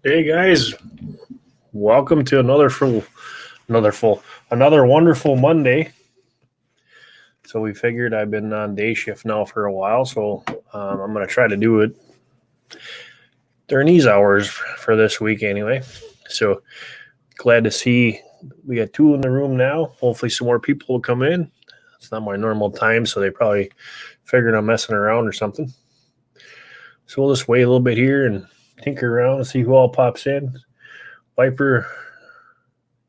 Hey guys, welcome to another wonderful Monday. So we figured I've been on day shift now for a while, so I'm going to try to do it during these hours for this week anyway. So glad to see we got 2 in the room now. Hopefully some more people will come in. It's not my normal time, so they probably figured I'm messing around or something. So we'll just wait a little bit here and tinker around and see who all pops in. Viper,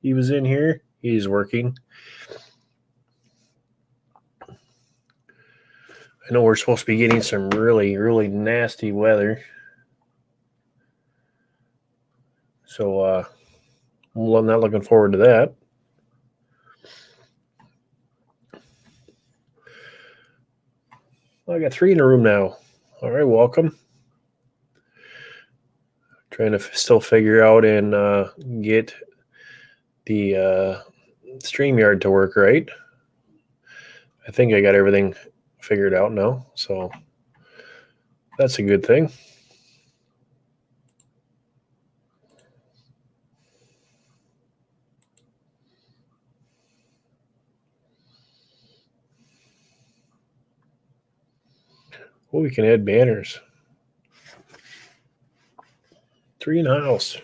he was in here. He's working. I know we're supposed to be getting some really, really nasty weather. So I'm not looking forward to that. Well, I got 3 in the room now. All right, welcome. Trying to still figure out and get the StreamYard to work right. I think I got everything figured out now, so that's a good thing. Well, we can add banners. 3 in the house.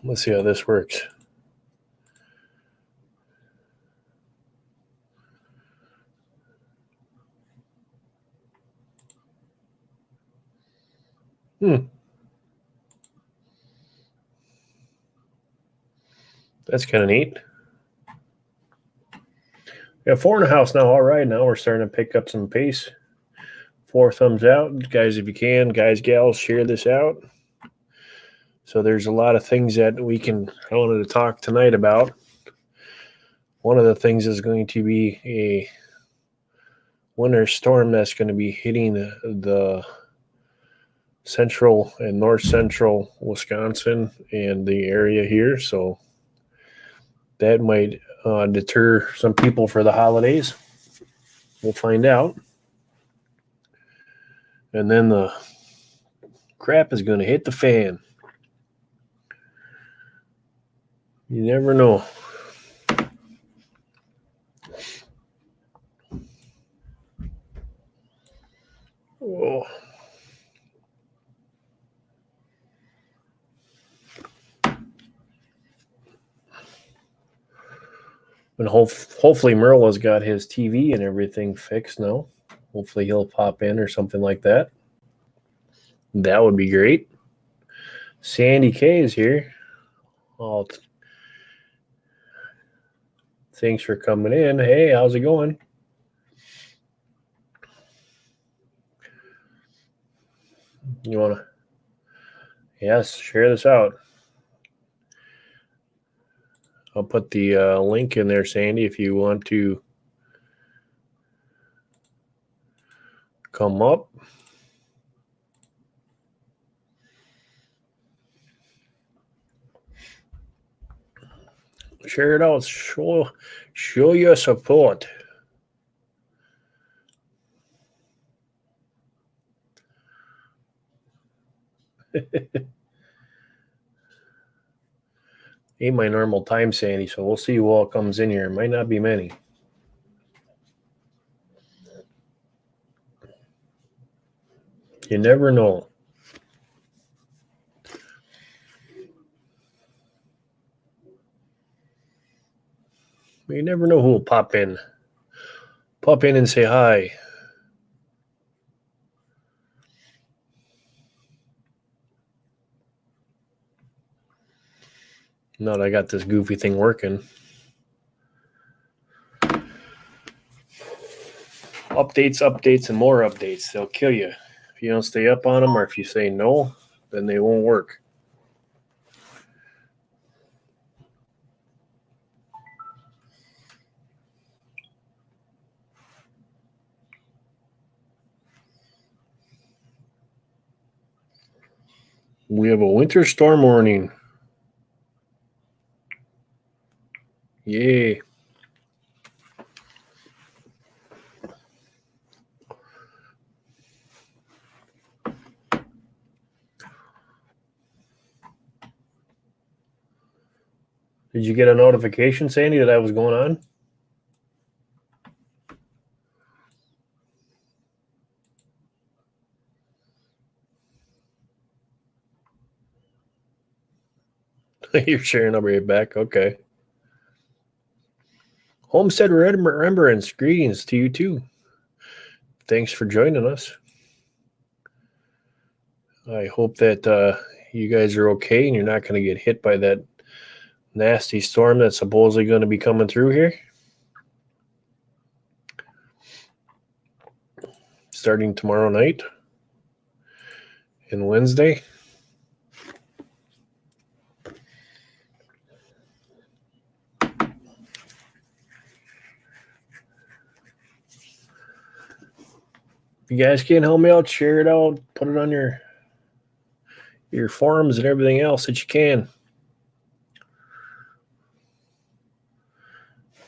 Let's see how this works. That's kind of neat. We have 4 in the house now. All right, now we're starting to pick up some pace. 4 thumbs out. Guys, if you can, guys, gals, share this out. So there's a lot of things that I wanted to talk tonight about. One of the things is going to be a winter storm that's going to be hitting the central and north central Wisconsin and the area here. So that might deter some people for the holidays. We'll find out. And then the crap is going to hit the fan. You never know. Oh. And hopefully Merle's got his TV and everything fixed now. Hopefully he'll pop in or something like that. That would be great. Sandy K is here. Oh, thanks for coming in. Hey, how's it going? You want to? Yes, share this out. I'll put the link in there, Sandy, if you want to come up. Share it out. Show your support. Ain't my normal time, Sandy, so we'll see who all comes in here. Might not be many. You never know. You never know who will pop in. Pop in and say hi. Now that I got this goofy thing working. Updates, and more updates. They'll kill you. If you don't stay up on them or if you say no, then they won't work. We have a winter storm warning. Yay. Did you get a notification, Sandy, that was going on? You're sharing over your back. Okay. Homestead Remembrance. Greetings to you too. Thanks for joining us. I hope that you guys are okay and you're not going to get hit by that nasty storm that's supposedly going to be coming through here. Starting tomorrow night and Wednesday. If you guys can't help me out, share it out, put it on your forums and everything else that you can.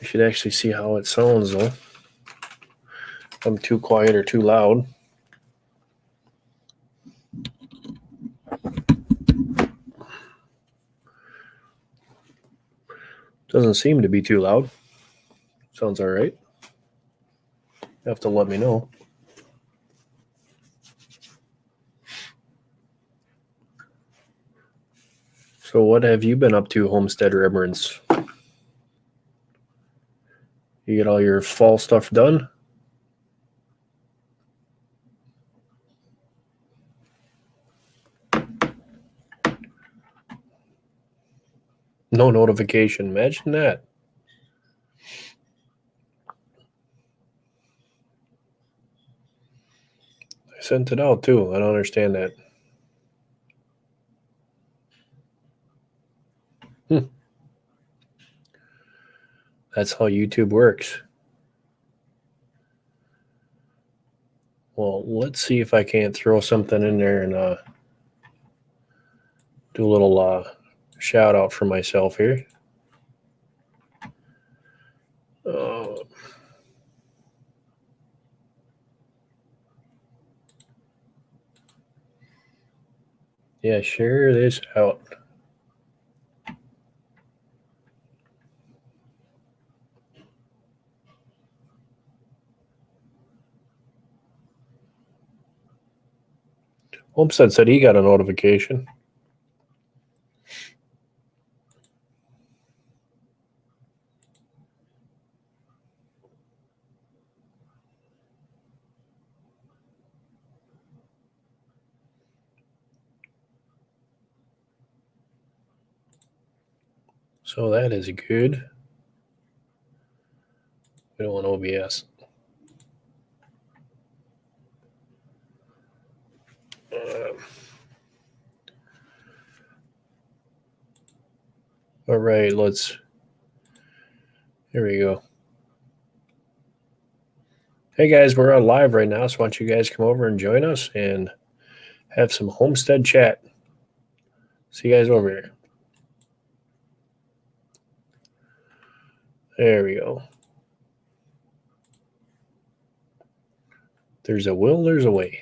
You should actually see how it sounds though. If I'm too quiet or too loud. Doesn't seem to be too loud. Sounds all right. You have to let me know. So what have you been up to, Homestead Remembrance? You get all your fall stuff done? No notification. Imagine that. I sent it out too. I don't understand that. That's how YouTube works. Well, let's see if I can't throw something in there and do a little shout out for myself here. Yeah, share this out. Homestead said he got a notification. So that is good. We don't want OBS. All right, here we go. Hey guys, we're on live right now, so why don't you guys come over and join us and have some Homestead Chat. See you guys over here. There we go. There's a will, there's a way.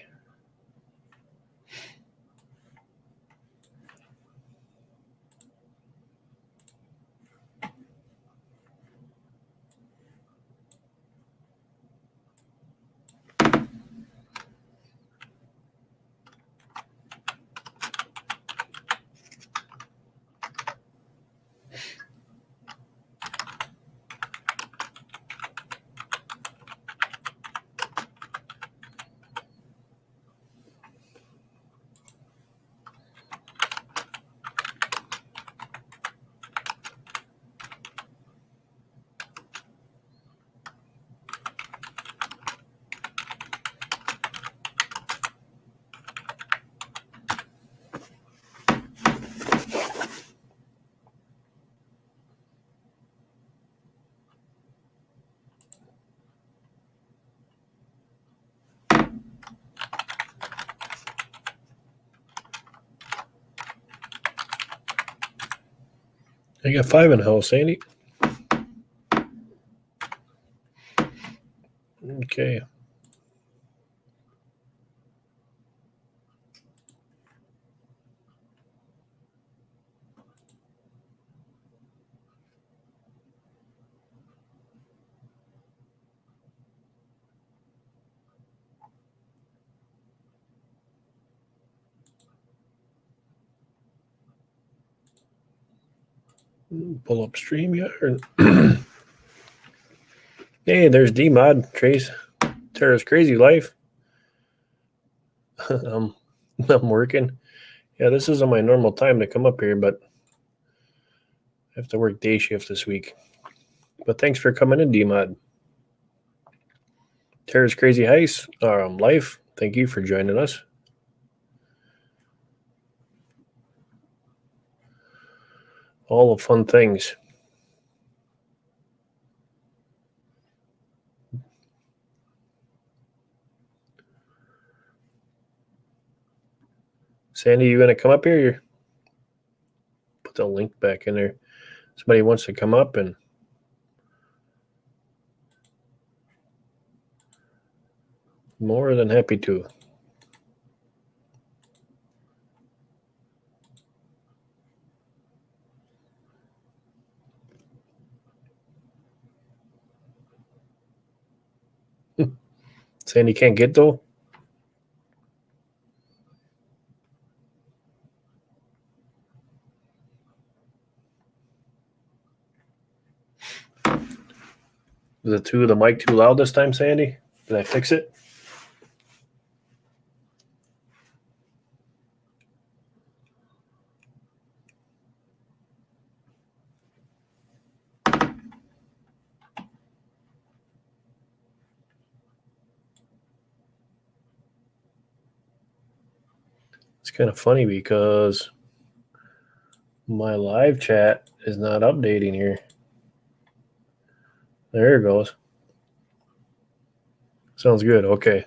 I got 5 in the house, Sandy. Okay. Pull up StreamYard. Hey, there's D-Mod, Trace. Tara's Crazy Life. I'm working. Yeah, this isn't my normal time to come up here, but I have to work day shift this week. But thanks for coming in, D-Mod. Tara's Crazy Life, thank you for joining us. All the fun things. Sandy, you gonna come up here? Put the link back in there. Somebody wants to come up and more than happy to. Sandy can't get though. Was the mic too loud this time, Sandy? Did I fix it? It's kind of funny because my live chat is not updating here. There it goes. Sounds good. Okay.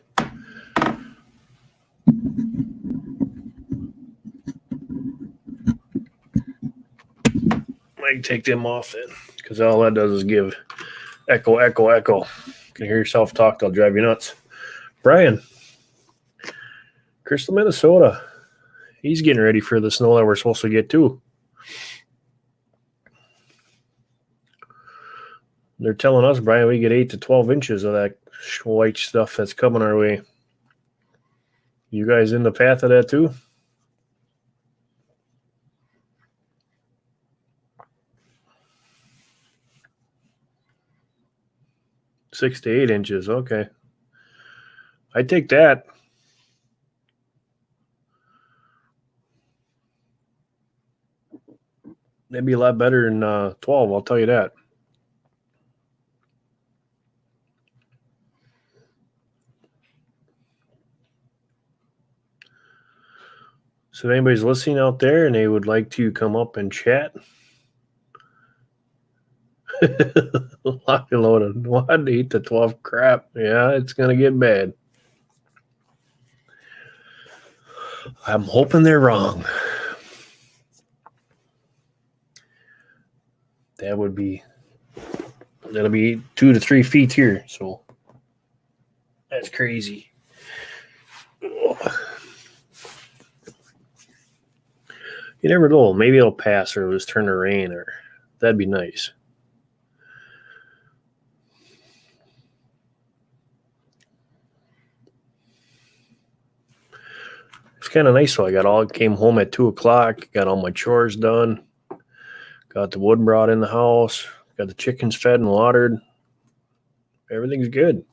might take them off then, because all that does is give echo, echo, echo. You can hear yourself talk, they'll drive you nuts. Brian, Crystal, Minnesota. He's getting ready for the snow that we're supposed to get too. They're telling us, Brian, we get 8 to 12 inches of that white stuff that's coming our way. You guys in the path of that too? 6 to 8 inches. Okay. I take that. That'd be a lot better than 12, I'll tell you that. So if anybody's listening out there and they would like to come up and chat, lock and loaded. What? 8 to 12 crap. Yeah, it's going to get bad. I'm hoping they're wrong. That'll be 2 to 3 feet here. So that's crazy. You never know. Maybe it'll pass or it'll just turn to rain, or that'd be nice. It's kind of nice though. Came home at 2:00, got all my chores done, got the wood brought in the house, got the chickens fed and watered. Everything's good.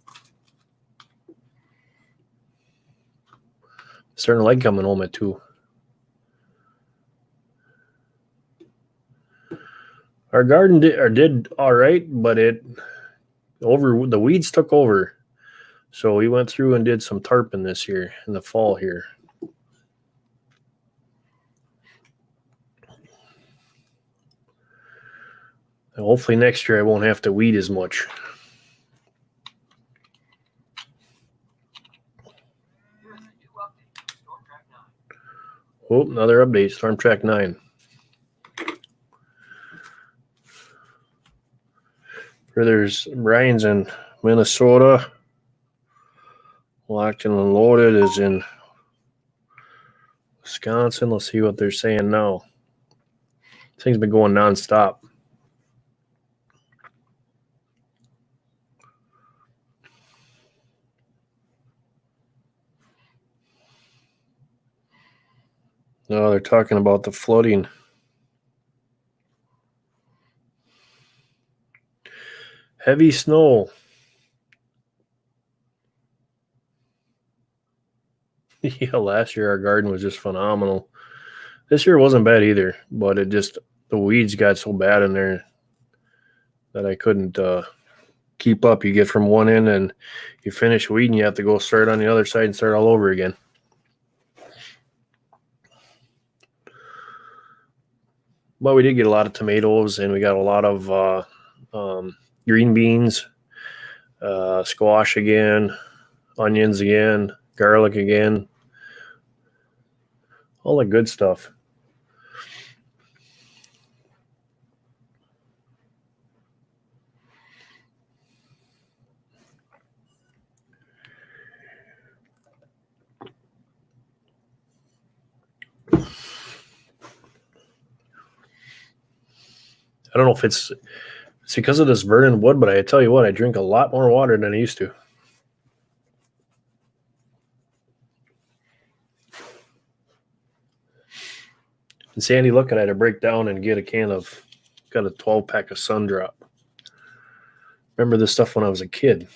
Starting to like coming home at 2. Our garden did all right, but the weeds took over. So we went through and did some tarping this year in the fall here. And hopefully next year I won't have to weed as much. Oh, another update, Storm Track 9. There's Brian's in Minnesota. Locked and Loaded is in Wisconsin. Let's see what they're saying now. This thing's been going nonstop. No, they're talking about the flooding. Heavy snow. Yeah, last year our garden was just phenomenal. This year wasn't bad either, but the weeds got so bad in there that I couldn't keep up. You get from one end and you finish weeding, you have to go start on the other side and start all over again. But we did get a lot of tomatoes, and we got a lot of green beans, squash again, onions again, garlic again, all the good stuff. I don't know if it's because of this burning wood, but I tell you what, I drink a lot more water than I used to. And Sandy, look, I had to break down and get got a 12-pack of Sun Drop. Remember this stuff when I was a kid.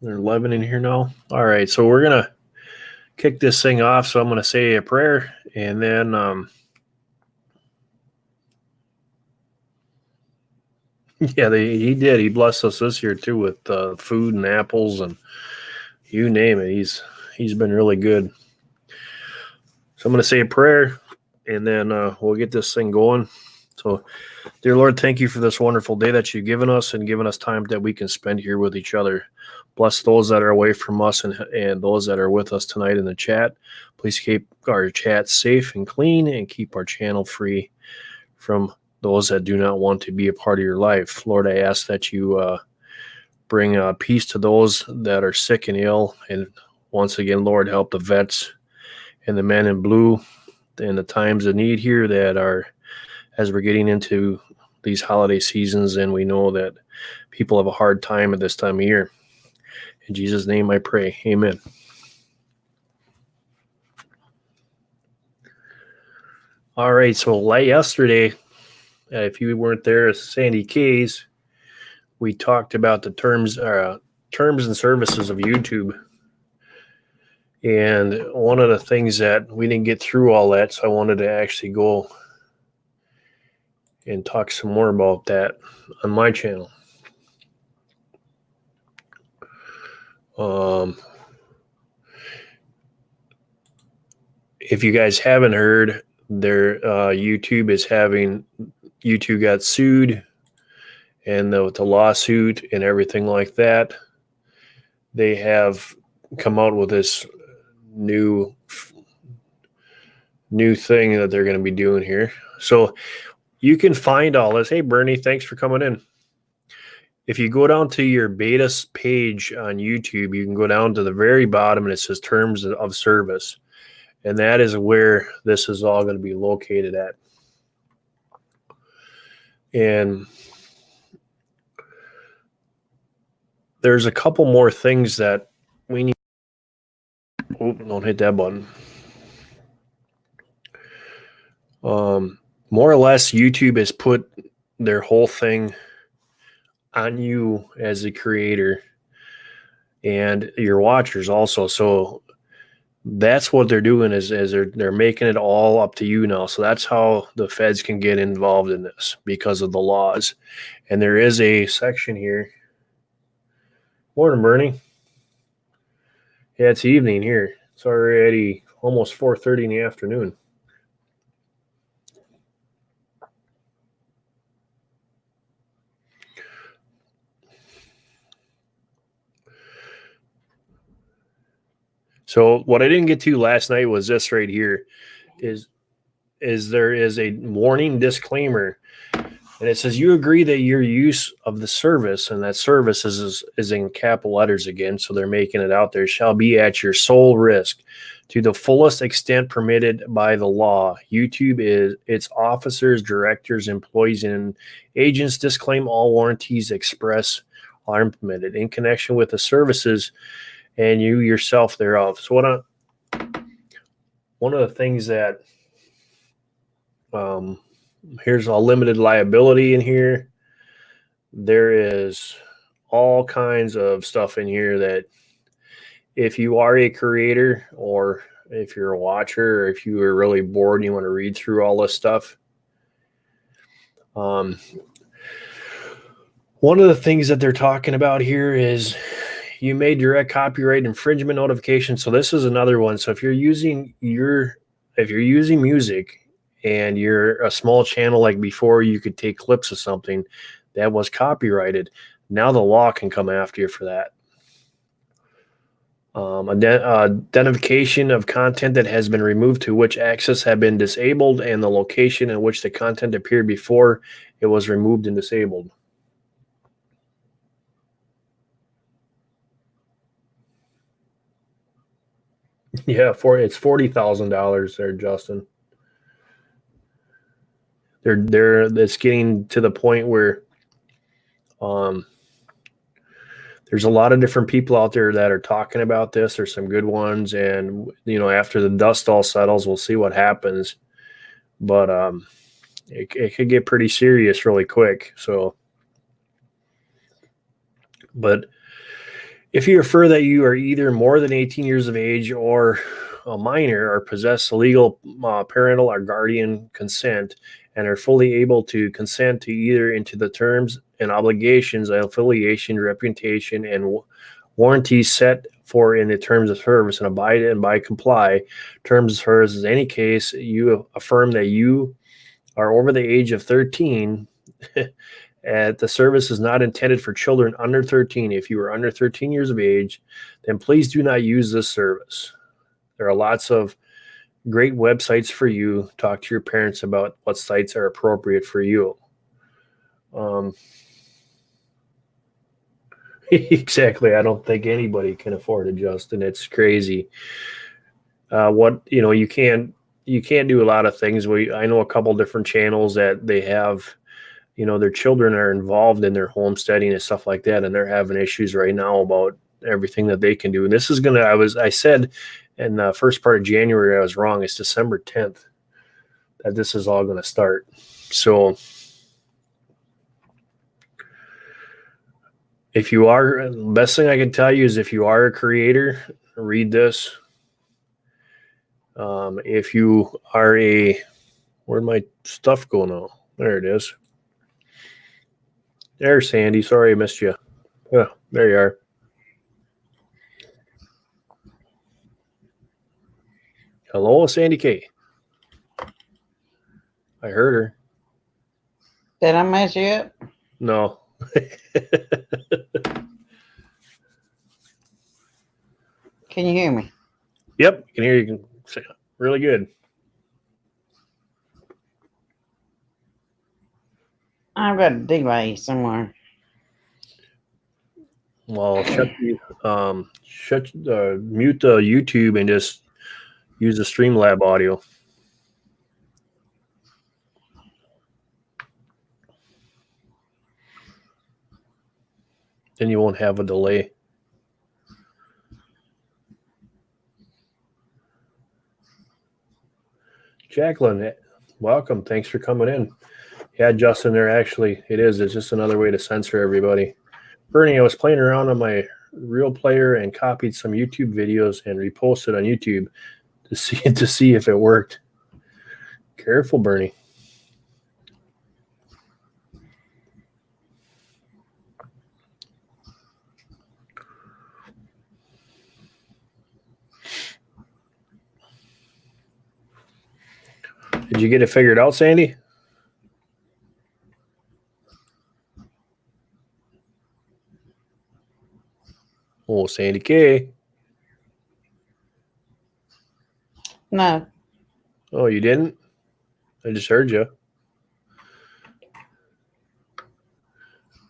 There's 11 in here now. All right, so we're going to kick this thing off. So I'm going to say a prayer, and then yeah, he did. He blessed us this year too with food and apples and you name it. He's been really good. So I'm going to say a prayer, and then we'll get this thing going. So, dear Lord, thank you for this wonderful day that you've given us and given us time that we can spend here with each other. Bless those that are away from us and those that are with us tonight in the chat. Please keep our chat safe and clean and keep our channel free from those that do not want to be a part of your life. Lord, I ask that you bring peace to those that are sick and ill. And once again, Lord, help the vets and the men in blue in the times of need here that are, as we're getting into these holiday seasons, and we know that people have a hard time at this time of year. In Jesus' name I pray. Amen. All right, so yesterday, if you weren't there, Sandy K's, we talked about the terms and services of YouTube. And one of the things that we didn't get through all that, so I wanted to actually go and talk some more about that on my channel. If you guys haven't heard, YouTube got sued, and with the lawsuit and everything like that, they have come out with this new thing that they're going to be doing here. So you can find all this. Hey, Bernie, thanks for coming in. If you go down to your beta page on YouTube, you can go down to the very bottom and it says terms of service. And that is where this is all going to be located at. And there's a couple more things that we need. Oh, don't hit that button. More or less, YouTube has put their whole thing on you as a creator and your watchers also. So that's what they're doing is they're making it all up to you now. So that's how the feds can get involved in this because of the laws. And there is a section here. Morning, Bernie. Yeah, it's evening here. It's already almost 4:30 in the afternoon. So what I didn't get to last night was this right here is there is a warning disclaimer, and it says you agree that your use of the service, and that service is in capital letters again, so they're making it out there, shall be at your sole risk to the fullest extent permitted by the law. YouTube is its officers, directors, employees, and agents disclaim all warranties express are implemented in connection with the services and you yourself thereof. So one of the things that here's a limited liability in here. There is all kinds of stuff in here that if you are a creator or if you're a watcher or if you are really bored and you want to read through all this stuff, one of the things that they're talking about here is you made direct copyright infringement notification. So this is another one. So if you're using music and you're a small channel, like before you could take clips of something that was copyrighted, now the law can come after you for that. Identification of content that has been removed to which access had been disabled and the location in which the content appeared before it was removed and disabled. Yeah, it's $40,000 there, Justin. It's getting to the point where there's a lot of different people out there that are talking about this. There's some good ones, and after the dust all settles, we'll see what happens. But it could get pretty serious really quick. So, but if you refer that you are either more than 18 years of age or a minor or possess legal parental or guardian consent and are fully able to consent to either into the terms and obligations of affiliation, reputation, and Warranties set for in the terms of service and abide and by comply terms of service in any case you affirm that you are over the age of 13. The service is not intended for children under 13. If you are under 13 years of age, then please do not use this service. There are lots of great websites for you. Talk to your parents about what sites are appropriate for you. Exactly. I don't think anybody can afford it, Justin. It's crazy. You can't do a lot of things. I know a couple different channels that they have, their children are involved in their homesteading and stuff like that, and they're having issues right now about everything that they can do. And this is I said in the first part of January, I was wrong. It's December 10th that this is all going to start. So the best thing I can tell you is if you are a creator, read this. If you are where'd my stuff go now? There it is. There's Sandy. Sorry I missed you. Oh, there you are. Hello, Sandy K. I heard her. Did I mess you up? No. Can you hear me? Yep, can hear you. Really good. I've got a delay somewhere. Well, mute the YouTube and just use the Streamlab audio. Then you won't have a delay. Jacqueline, welcome. Thanks for coming in. Yeah, Justin, it's just another way to censor everybody. Bernie, I was playing around on my Real Player and copied some YouTube videos and reposted on YouTube to see if it worked. Careful, Bernie. Did you get it figured out, Sandy? Oh, Sandy K. No. Oh, you didn't? I just heard you.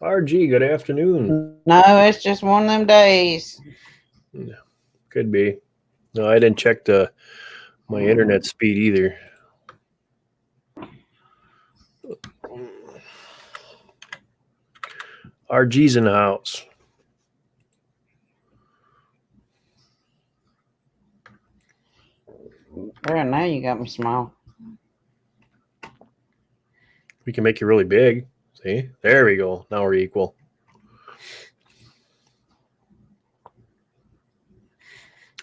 RG, good afternoon. No, it's just one of them days. Yeah, could be. No, I didn't check my internet speed either. RG's in the house. Well, now you got me small. We can make you really big. See? There we go. Now we're equal.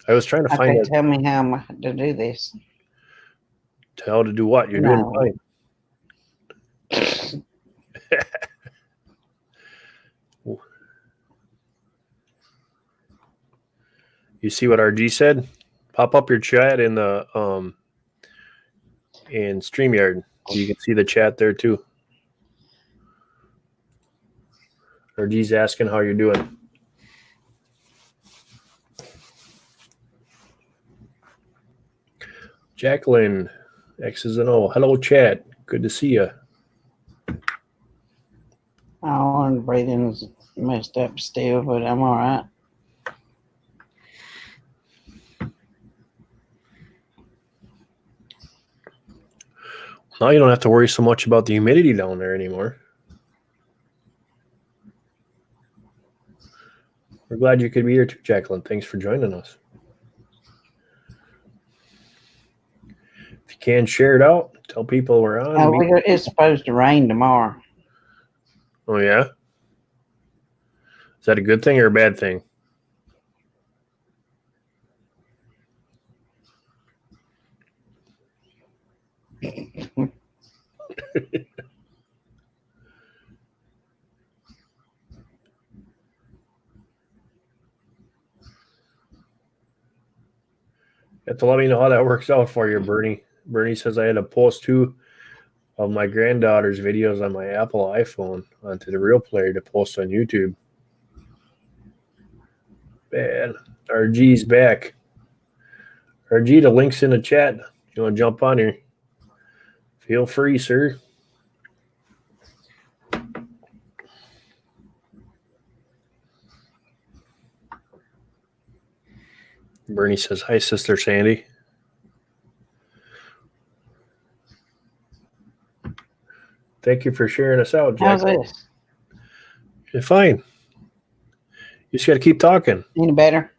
I was trying to find Tell me how to do this. How to do what? You're doing fine. You see what RG said? Pop up your chat in the in StreamYard. You can see the chat there too. RG's asking how you're doing. Jacqueline, X's and O. Hello, chat. Good to see you. Oh, and breathing's messed up still, but I'm all right. Now you don't have to worry so much about the humidity down there anymore. We're glad you could be here too, Jacqueline. Thanks for joining us. If you can, share it out. Tell people we're on. Oh, it's supposed to rain tomorrow. Oh, yeah? Is that a good thing or a bad thing? to let me know how that works out for you, Bernie. Bernie says I had to post 2 of my granddaughter's videos on my Apple iPhone onto the Real Player to post on YouTube. Man, RG's back. RG, the link's in the chat. If you want to jump on here, feel free, sir. Bernie says, hi, Sister Sandy. Thank you for sharing us out, Jack. How's this? You're fine. You just got to keep talking. Any better?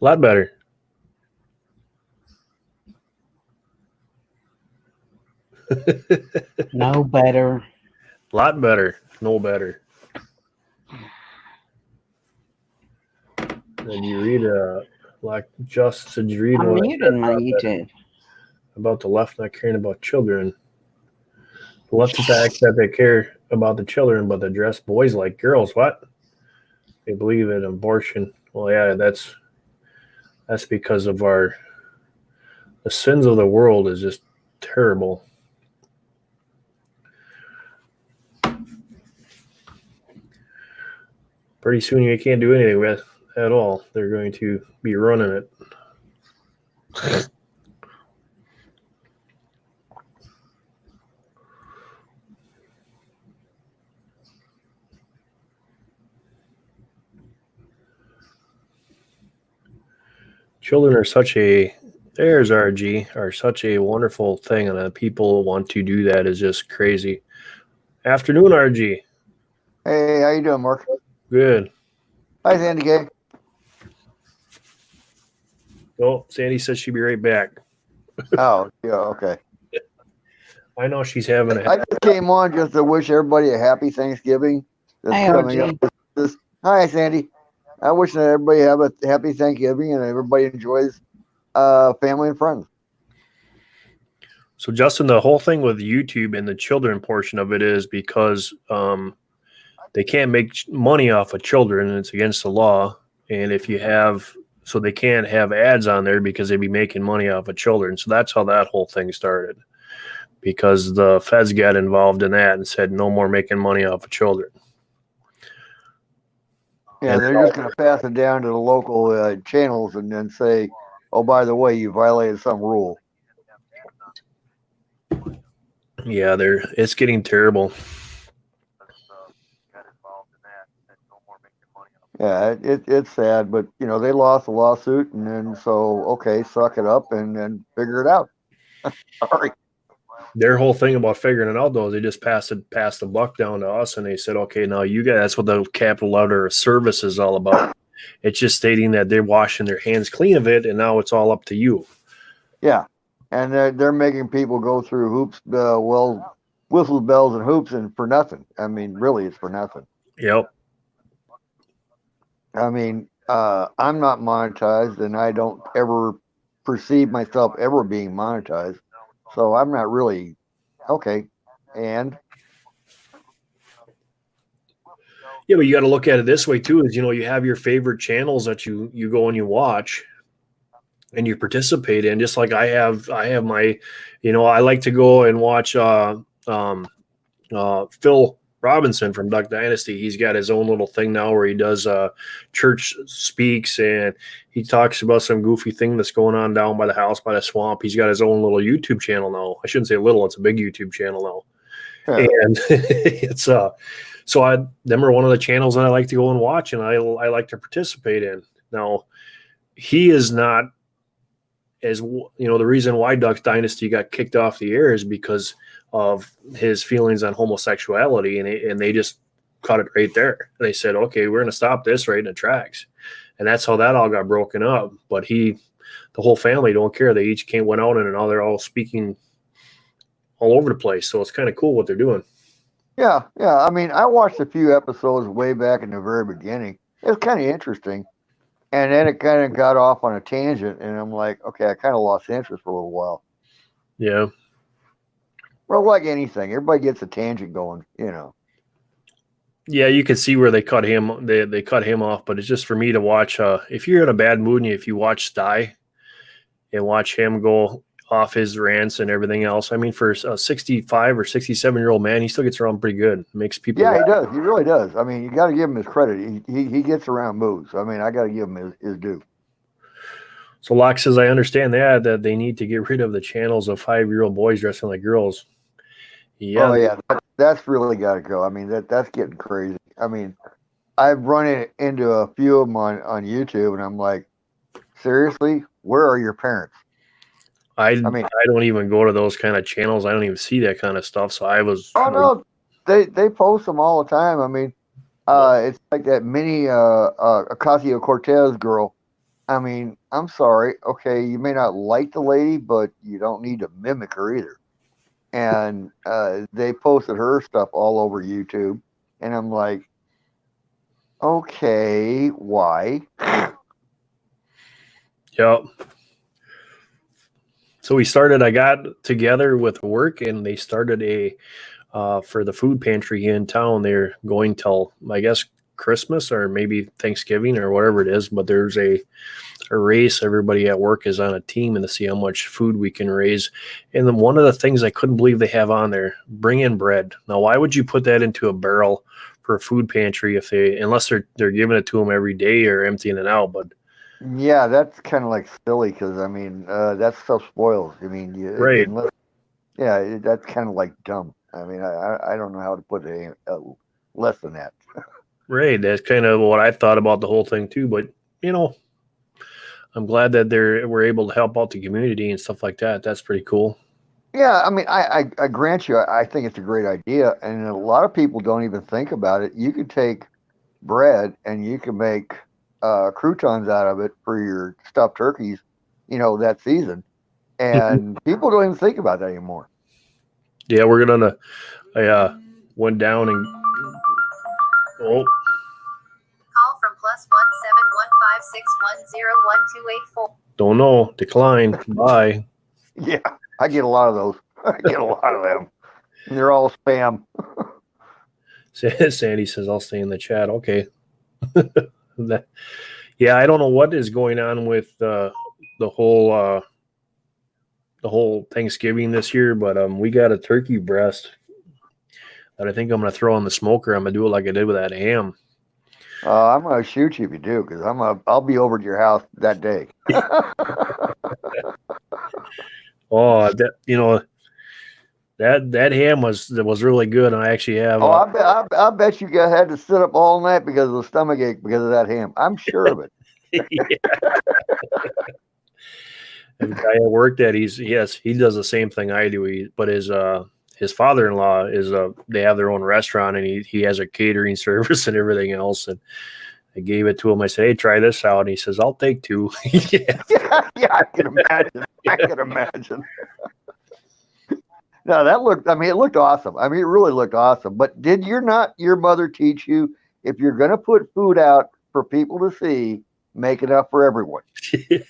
A lot better. No better. A lot better. No better. Did you read like Justice? Did you read I'm what I muting said my about YouTube. about the left not caring about children? The leftists act that they care about the children, but they dress boys like girls. What? They believe in abortion. Well, yeah, that's because of the sins of the world is just terrible. Pretty soon you can't do anything with at all. They're going to be running it. Children are such a wonderful thing, and that people want to do that is just crazy. Afternoon, RG. Hey, how you doing, Mark? Good. Hi, Sandy K. Oh, Sandy says she'll be right back. Oh, yeah, okay. I know she's having I just came on just to wish everybody a happy Thanksgiving. That's Hey, coming RG. up. Hi, Sandy. I wish that everybody have a happy Thanksgiving and everybody enjoys family and friends. So, Justin, the whole thing with YouTube and the children portion of it is because they can't make money off of children, and it's against the law. And if you have, so they can't have ads on there because they'd be making money off of children. So that's how that whole thing started, because the feds got involved in that and said no more making money off of children. Yeah, And they're just going to pass it down to the local channels and then say, oh, by the way, you violated some rule. yeah, it's getting terrible. Yeah, it's sad, but you know they lost the lawsuit, and then so okay, suck it up and then figure it out. Sorry. Their whole thing about figuring it out, though, is they just passed the buck down to us, and they said, okay, now you guys, that's what the capital letter service is all about. It's just stating that they're washing their hands clean of it, and now it's all up to you. Yeah, and they're making people go through hoops, whistles, bells, and hoops, and for nothing. I mean, really, it's for nothing. Yep. I mean, I'm not monetized, and I don't ever perceive myself ever being monetized, so I'm not really okay. And yeah, but you got to look at it this way too: is you have your favorite channels that you go and you watch, and you participate in. Just like I have my, I like to go and watch Phil Robinson from Duck Dynasty. He's got his own little thing now where he does church speaks, and he talks about some goofy thing that's going on down by the house by the swamp. He's got his own little YouTube channel now. I shouldn't say little; it's a big YouTube channel now. Yeah. And it's so them are one of the channels that I like to go and watch, and I like to participate in. Now, he is not as the reason why Duck Dynasty got kicked off the air is because of his feelings on homosexuality, and they just cut it right there. They said, okay, we're going to stop this right in the tracks. And that's how that all got broken up. But the whole family don't care. They each went out, and now they're all speaking all over the place. So it's kind of cool what they're doing. Yeah. I mean, I watched a few episodes way back in the very beginning. It was kind of interesting. And then it kind of got off on a tangent, and I'm like, okay, I kind of lost interest for a little while. Yeah. Well, like anything, everybody gets a tangent going, Yeah, you can see where they cut him. They cut him off, but it's just for me to watch. If you're in a bad mood and if you watch Sty, and watch him go off his rants and everything else. I mean, for a 65 or 67-year-old man, he still gets around pretty good. Makes people Yeah, he laugh. does. He really does. I mean, you got to give him his credit. He gets around moves. I mean, I got to give him his due. So Locke says, I understand that they need to get rid of the channels of 5-year-old boys dressing like girls. Yeah, Oh yeah, that's really got to go. I mean, that's getting crazy. I mean, I've run into a few of them on YouTube, and I'm like, seriously, where are your parents? I mean, don't even go to those kind of channels. I don't even see that kind of stuff. So I was. oh no, they post them all the time. I mean, it's like that mini Ocasio-Cortez girl. I mean, I'm sorry. Okay, you may not like the lady, but you don't need to mimic her either. And they posted her stuff all over YouTube, and I'm like, okay, why? Yep. So I got together with work, and they started for the food pantry in town. They're going till, I guess, Christmas or maybe Thanksgiving or whatever it is. But there's a race. Everybody at work is on a team and to see how much food we can raise. And then one of the things I couldn't believe they have on there, bring in bread. Now, why would you put that into a barrel for a food pantry unless they're giving it to them every day or emptying it out? But Yeah, that's kind of like silly because I mean that stuff spoils. I mean, right. That's kind of like dumb. I mean, I don't know how to put it less than that. Right. That's kind of what I thought about the whole thing too. But I'm glad that we're able to help out the community and stuff like that. That's pretty cool. Yeah, I mean, I grant you, I think it's a great idea, and a lot of people don't even think about it. You could take bread and you can make croutons out of it for your stuffed turkeys, that season, and people don't even think about that anymore. Yeah, I went down and Call from +17156101284. Don't know. Decline. Bye. Yeah, I get a lot of those. I get a lot of them. And they're all spam. Sandy says I'll stay in the chat. Okay. Yeah, I don't know what is going on with the whole Thanksgiving this year, but we got a turkey breast that I think I'm gonna throw on the smoker. I'm gonna do it like I did with that ham. I'm gonna shoot you if you do, because I'll be over to your house that day. Oh, that ham was really good. And I actually have. I bet you guys had to sit up all night because of the stomach ache because of that ham. I'm sure of it. The guy I worked at, he does the same thing I do. But his father-in-law they have their own restaurant, and he has a catering service and everything else. And I gave it to him. I said, "Hey, try this out." And he says, "I'll take 2." Yeah, I can imagine. I can imagine. No, it looked awesome. I mean, it really looked awesome. But did your mother teach you, if you're going to put food out for people to see, make enough for everyone? Hey,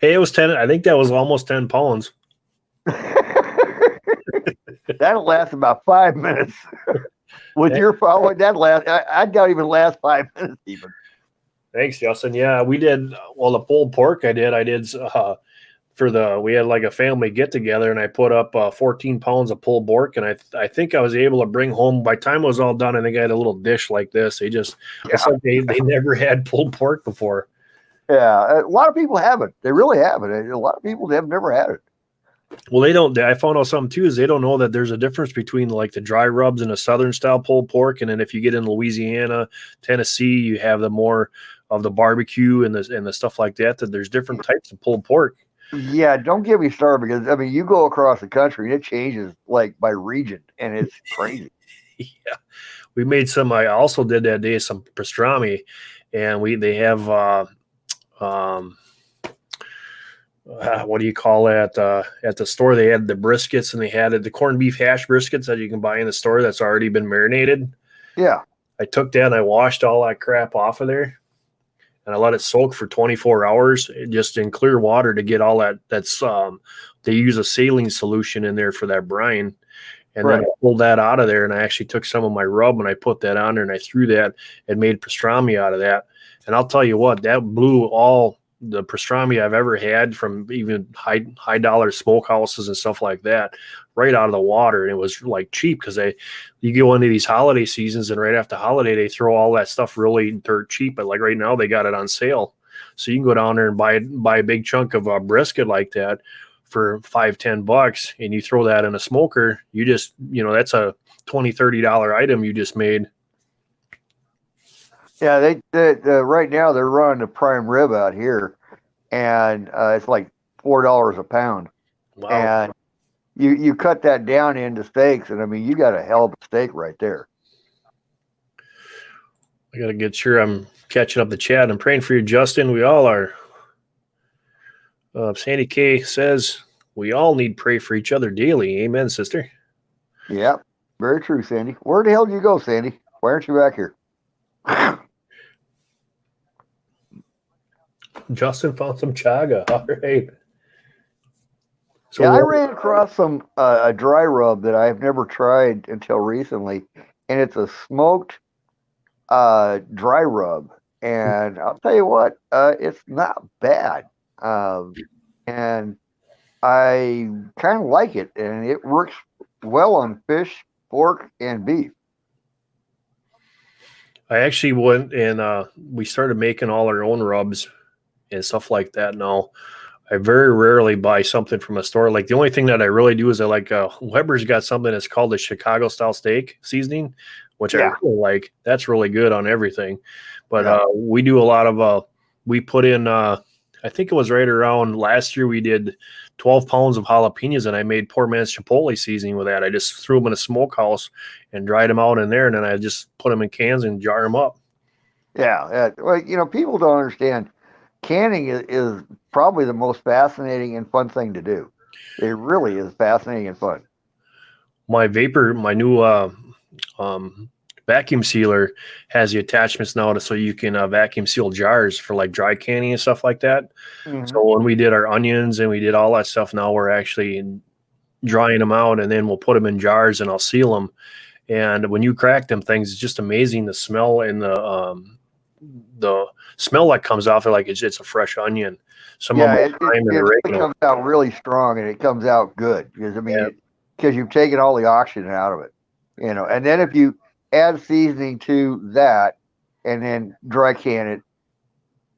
it was 10. I think that was almost 10 pounds. That'll last about 5 minutes. With your following, I doubt even last 5 minutes even. Thanks, Justin. Yeah, we did. Well, the pulled pork I did we had like a family get together, and I put up 14 pounds of pulled pork, and I think I was able to bring home, by the time it was all done, I think I had a little dish like this. It's like they never had pulled pork before. Yeah, a lot of people haven't. They really haven't. A lot of people have never had it. Well, they don't. I found out something too, is they don't know that there's a difference between like the dry rubs and a southern style pulled pork, and then if you get in Louisiana, Tennessee, you have the more of the barbecue and the stuff like that. That there's different types of pulled pork. Yeah, don't get me started, because I mean, you go across the country and it changes like by region, and it's crazy. Yeah, we made some. I also did that day some pastrami, and they have what do you call that? At the store, they had the briskets, and they had the corned beef hash briskets that you can buy in the store that's already been marinated. Yeah, I took that and I washed all that crap off of there, and I let it soak for 24 hours, just in clear water to get all that. They use a saline solution in there for that brine. And right. Then I pulled that out of there, and I actually took some of my rub and I put that on there, and I threw that and made pastrami out of that. And I'll tell you what, that blew all the pastrami I've ever had from even high dollar smokehouses and stuff like that, right out of the water. And it was like cheap because you go into these holiday seasons, and right after holiday they throw all that stuff really dirt cheap. But like right now they got it on sale, so you can go down there and buy a big chunk of brisket like that for $5-10, and you throw that in a smoker. You just that's a $20-30 item you just made. Yeah, they right now they're running the prime rib out here, and it's like $4 a pound. Wow. And you cut that down into steaks, and I mean you got a hell of a steak right there. I got to get sure I'm catching up the chat. I'm praying for you, Justin. We all are. Sandy K says we all need to pray for each other daily. Amen, sister. Yeah, very true, Sandy. Where the hell did you go, Sandy? Why aren't you back here? Justin found some chaga. All right. So yeah, I ran across some a dry rub that I've never tried until recently, and it's a smoked dry rub. And I'll tell you what, it's not bad, and I kind of like it, and it works well on fish, pork, and beef. I actually went and we started making all our own rubs and stuff like that now. I very rarely buy something from a store. Like the only thing that I really do is I like Weber's got something that's called the Chicago style steak seasoning, which I really like. That's really good on everything. But we do a lot of we put in I think it was right around last year we did 12 pounds of jalapenos, and I made poor man's chipotle seasoning with that. I just threw them in a smokehouse and dried them out in there, and then I just put them in cans and jar them up. Yeah. Well, people don't understand. Canning is probably the most fascinating and fun thing to do. It really is fascinating and fun. My new vacuum sealer has the attachments now so you can vacuum seal jars for like dry canning and stuff like that. Mm-hmm. So when we did our onions and we did all that stuff, now we're actually drying them out, and then we'll put them in jars and I'll seal them. And when you crack them things, it's just amazing the smell and the smell that comes off it, like it's a fresh onion. It comes out really strong, and it comes out good because because you've taken all the oxygen out of it, And then if you add seasoning to that, and then dry can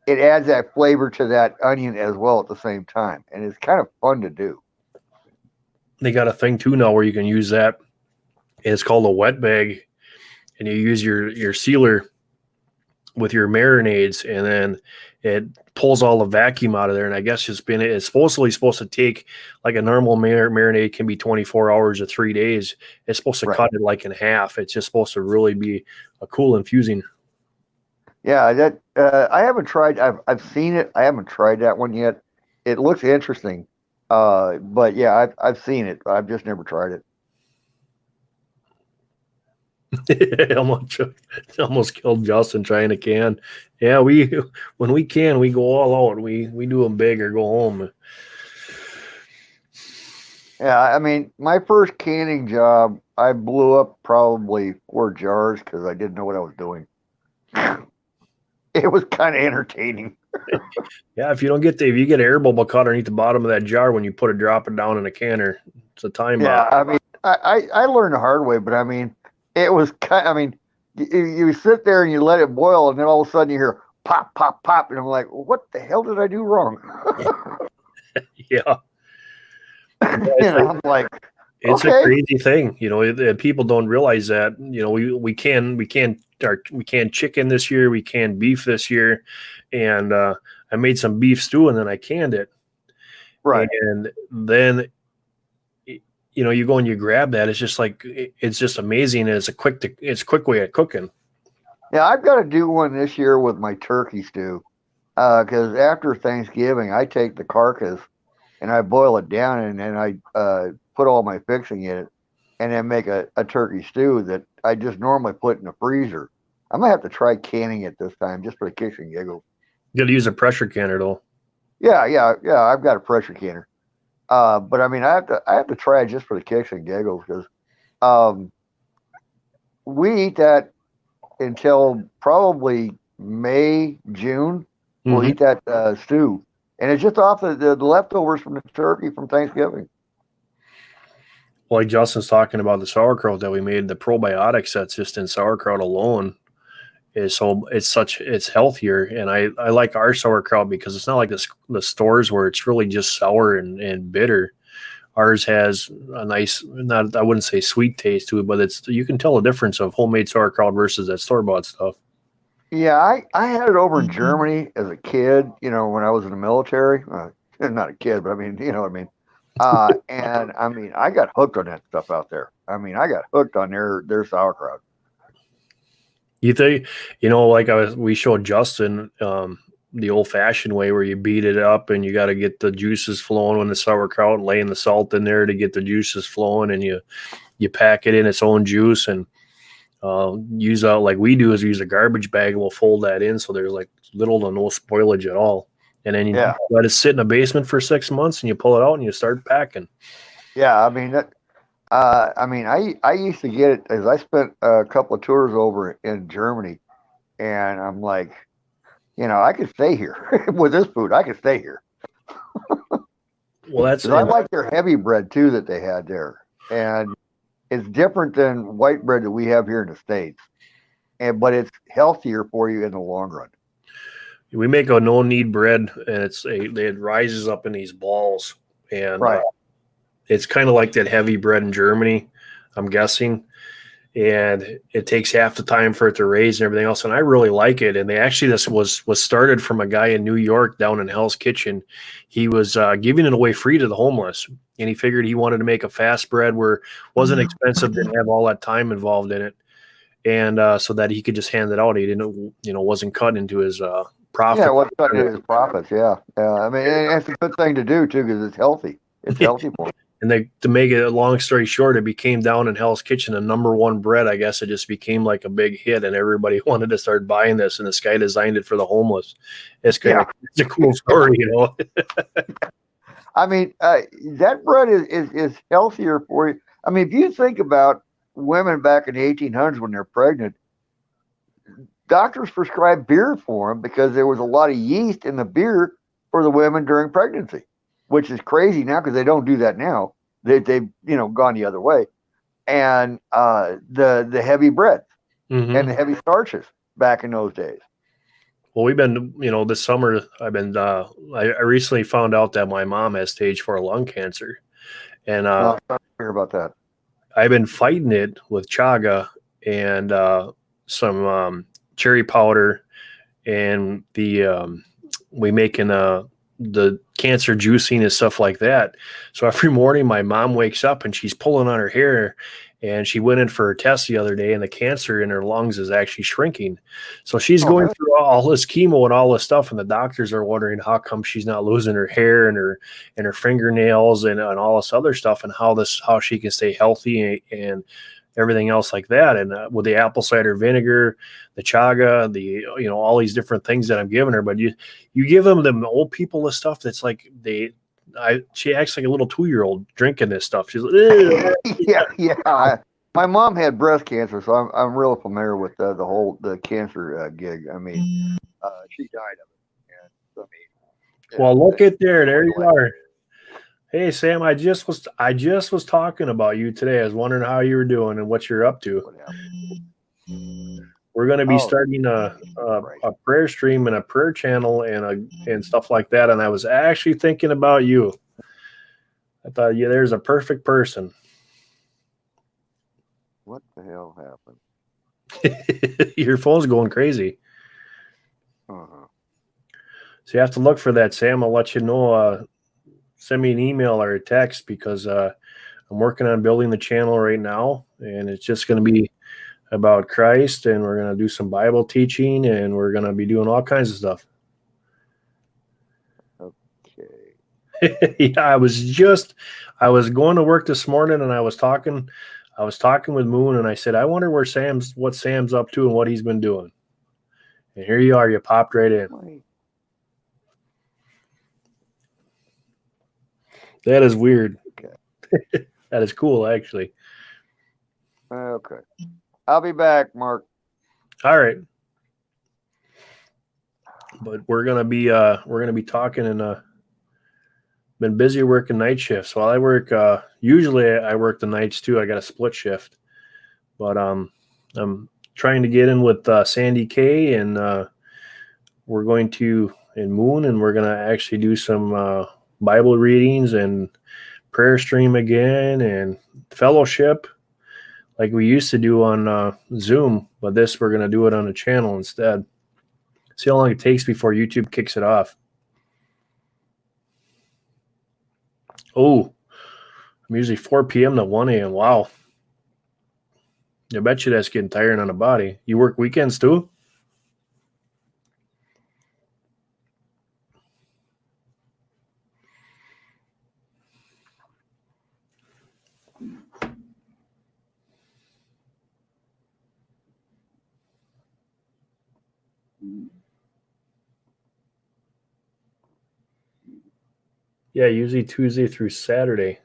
it adds that flavor to that onion as well at the same time, and it's kind of fun to do. They got a thing too now where you can use that. It's called a wet bag, and you use your sealer with your marinades, and then it pulls all the vacuum out of there. And I guess it's supposed to take, like a normal marinade can be 24 hours or 3 days. It's supposed to cut it like in half. It's just supposed to really be a cool infusing. Yeah, that I haven't tried. I've seen it. I haven't tried that one yet. It looks interesting. But yeah, I've seen it. I've just never tried it. almost killed Justin trying to can. Yeah, when we can, we go all out. We do them big or go home. Yeah, I mean, my first canning job, I blew up probably 4 jars because I didn't know what I was doing. It was kind of entertaining. Yeah, if you you get air bubble cut underneath the bottom of that jar when you drop it down in a canner, it's a time bomb. Yeah, I mean, I learned the hard way, but I mean, it was you sit there and you let it boil, and then all of a sudden you hear pop, pop, pop, and I'm like, what the hell did I do wrong? Yeah. I'm like, it's a crazy thing, people don't realize that, we can chicken this year, we can beef this year, and I made some beef stew and then I canned it. Right. And then you go and you grab that. It's just amazing. And it's a quick way of cooking. Yeah, I've got to do one this year with my turkey stew, because after Thanksgiving, I take the carcass and I boil it down, and then I put all my fixing in it, and then make a turkey stew that I just normally put in the freezer. I'm gonna have to try canning it this time just for the kicks and giggles. You got to use a pressure canner though. Yeah. I've got a pressure canner. But I mean, I have to try it just for the kicks and giggles, because we eat that until probably May, June, We'll Mhm. eat that stew, and it's just off the leftovers from the turkey from Thanksgiving. Well, like Justin's talking about the sauerkraut that we made, the probiotics that's just in sauerkraut alone is so it's healthier, and I like our sauerkraut because it's not like the stores where it's really just sour and bitter. Ours has a nice, not I wouldn't say sweet taste to it, but it's you can tell the difference of homemade sauerkraut versus that store bought stuff. Yeah, I had it over in Germany as a kid. When I was in the military. Not a kid, but I mean, you know what I mean. And I mean, I got hooked on that stuff out there. I mean, I got hooked on their sauerkraut. You think, like we showed Justin the old fashioned way where you beat it up and you got to get the juices flowing when the sauerkraut and laying the salt in there to get the juices flowing, and you pack it in its own juice and use out like we do is use a garbage bag and we'll fold that in so there's like little to no spoilage at all. And then you Yeah, let it sit in a basement for 6 months and you pull it out and you start packing. yeah. I mean that. I mean, I used to get it as I spent a couple of tours over in Germany, and I'm like, I could stay here with this food. I could stay here. Well, that's 'Cause I like their heavy bread too that they had there, and it's different than white bread that we have here in the States, but it's healthier for you in the long run. we make a no knead bread and it rises up in these balls, and Right. it's kind of like that heavy bread in Germany, I'm guessing. And it takes half the time for it to raise and everything else. And I really like it. And this was started from a guy in New York down in Hell's Kitchen. He was giving it away free to the homeless, and he figured he wanted to make a fast bread where it wasn't expensive, didn't have all that time involved in it, and so that he could just hand it out. He didn't, wasn't cut into his profit. Yeah, what's cutting his profits? Yeah, yeah. I mean, and it's a good thing to do too because it's healthy. It's healthy for you. And to make it a long story short, it became down in Hell's Kitchen a number one bread. I guess it just became like a big hit, and everybody wanted to start buying this. And this guy designed it for the homeless. It's it's a cool story, I mean, that bread is healthier for you. I mean, if you think about women back in the 1800s when they're pregnant, doctors prescribed beer for them because there was a lot of yeast in the beer for the women during pregnancy, which is crazy now because they don't do that now. They've gone the other way, and the heavy breads and the heavy starches back in those days. Well, we've been, this summer I've been. I recently found out that my mom has stage 4 lung cancer, and Sorry to hear about that. I've been fighting it with chaga and some cherry powder, and we making the cancer juicing and stuff like that. So every morning my mom wakes up and she's pulling on her hair, and she went in for her test the other day and the cancer in her lungs is actually shrinking. So she's going through all this chemo and all this stuff, and the doctors are wondering how come she's not losing her hair and her fingernails and all this other stuff, and how she can stay healthy and everything else like that. And with the apple cider vinegar, the chaga, all these different things that I'm giving her, but you give them old people this stuff that's like she acts like a little 2-year-old drinking this stuff. She's like, yeah. My mom had breast cancer, so I'm real familiar with the cancer gig. I mean, she died of it. And, well, look at there you are. Hey Sam, I just was talking about you today. I was wondering how you were doing and what you're up to. We're going to be starting a prayer stream and a prayer channel and stuff like that. And I was actually thinking about you. I thought, yeah, there's a perfect person. What the hell happened? Your phone's going crazy. Uh-huh. So you have to look for that, Sam. I'll let you know. Send me an email or a text because I'm working on building the channel right now, and it's just going to be about Christ, and we're going to do some Bible teaching, and we're going to be doing all kinds of stuff. Okay. Yeah, I was going to work this morning, and I was talking with Moon, and I said, I wonder what Sam's up to and what he's been doing. And here you are, you popped right in. That is weird. Okay. That is cool, actually. Okay. I'll be back, Mark. All right. But we're gonna be talking, and been busy working night shifts. While I work, usually I work the nights too. I got a split shift, but I'm trying to get in with Sandy K, and we're going to in Moon, and we're gonna actually do some Bible readings and prayer stream again and fellowship like we used to do on Zoom. But this we're gonna do it on a channel instead. See how long it takes before YouTube kicks it off. Oh, I'm usually 4 p.m. to 1 a.m. Wow. I bet you that's getting tiring on the body. You work weekends too? Yeah, usually Tuesday through Saturday.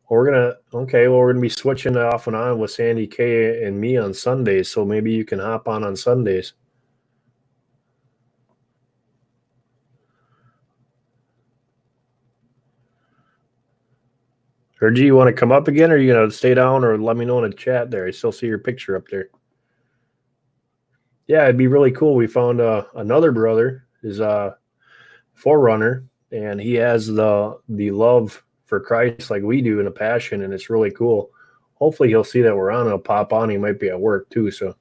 We're gonna be switching off and on with Sandy K and me on Sundays, so maybe you can hop on Sundays. Or do you want to come up again, or are you gonna stay down, or let me know in the chat there? I still see your picture up there. Yeah, it'd be really cool. We found another brother is a forerunner, and he has the love for Christ like we do and a passion, and it's really cool. Hopefully he'll see that we're on and he'll pop on. He might be at work too. So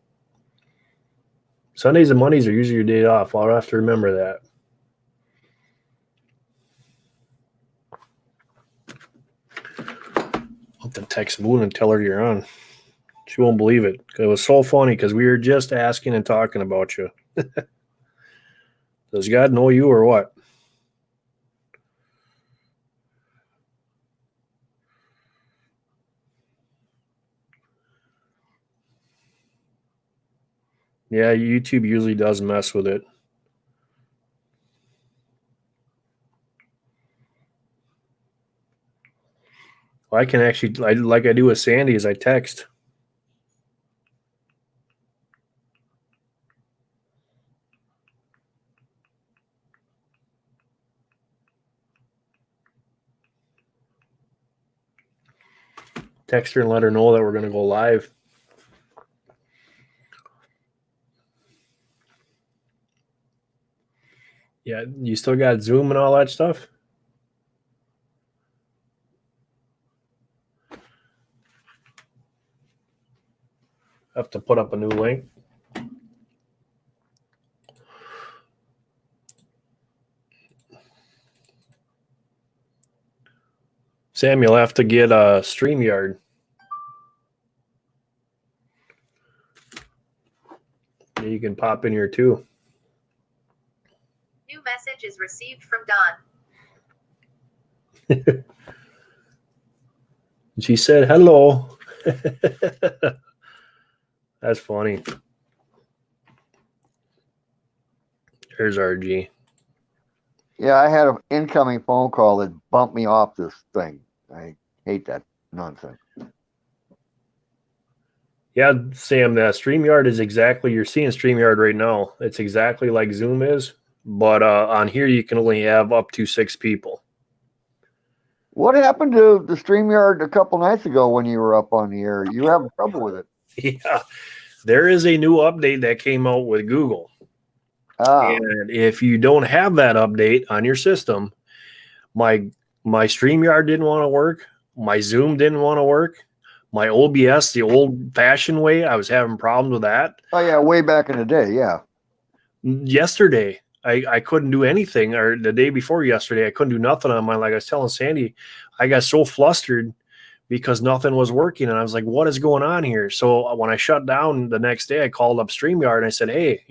Sundays and Mondays are usually your day off. I'll have to remember that. I'll have to text Moon and tell her you're on. She won't believe it. It was so funny because we were just asking and talking about you. Does God know you or what? Yeah, YouTube usually does mess with it. Well, I can actually, like I do with Sandy, is I text. Text her and let her know that we're going to go live. Yeah, you still got Zoom and all that stuff? I have to put up a new link. Sam, you'll have to get a StreamYard. You can pop in here too. New message is received from Don. She said hello. That's funny. There's RG. Yeah, I had an incoming phone call that bumped me off this thing. I hate that nonsense. Yeah, Sam, that StreamYard is exactly, you're seeing StreamYard right now. It's exactly like Zoom is, but on here you can only have up to 6 people. What happened to the StreamYard a couple nights ago when you were up on the air? You were having trouble with it. Yeah, there is a new update that came out with Google. And if you don't have that update on your system, my StreamYard didn't want to work. My Zoom didn't want to work. My OBS, the old-fashioned way, I was having problems with that. Oh, yeah, way back in the day, yeah. Yesterday, I couldn't do anything, or the day before yesterday, I couldn't do nothing on mine. Like I was telling Sandy, I got so flustered because nothing was working, and I was like, what is going on here? So when I shut down the next day, I called up StreamYard, and I said, hey,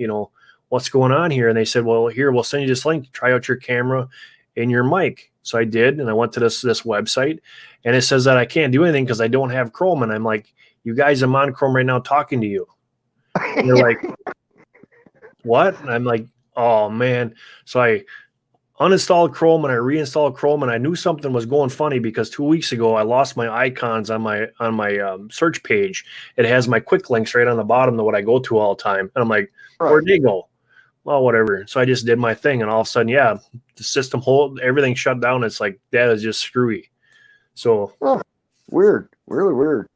what's going on here? And they said, well, here, we'll send you this link to try out your camera and your mic. So I did, and I went to this website, and it says that I can't do anything because I don't have Chrome. And I'm like, you guys, I'm on Chrome right now talking to you. And they're like, what? And I'm like, oh, man. So I uninstalled Chrome and I reinstalled Chrome, and I knew something was going funny because 2 weeks ago I lost my icons on my search page. It has my quick links right on the bottom of what I go to all the time. And I'm like, where'd they go? well, whatever. So I just did my thing, and all of a sudden, yeah, the system everything shut down. It's like that is just screwy. So Oh, weird, really weird.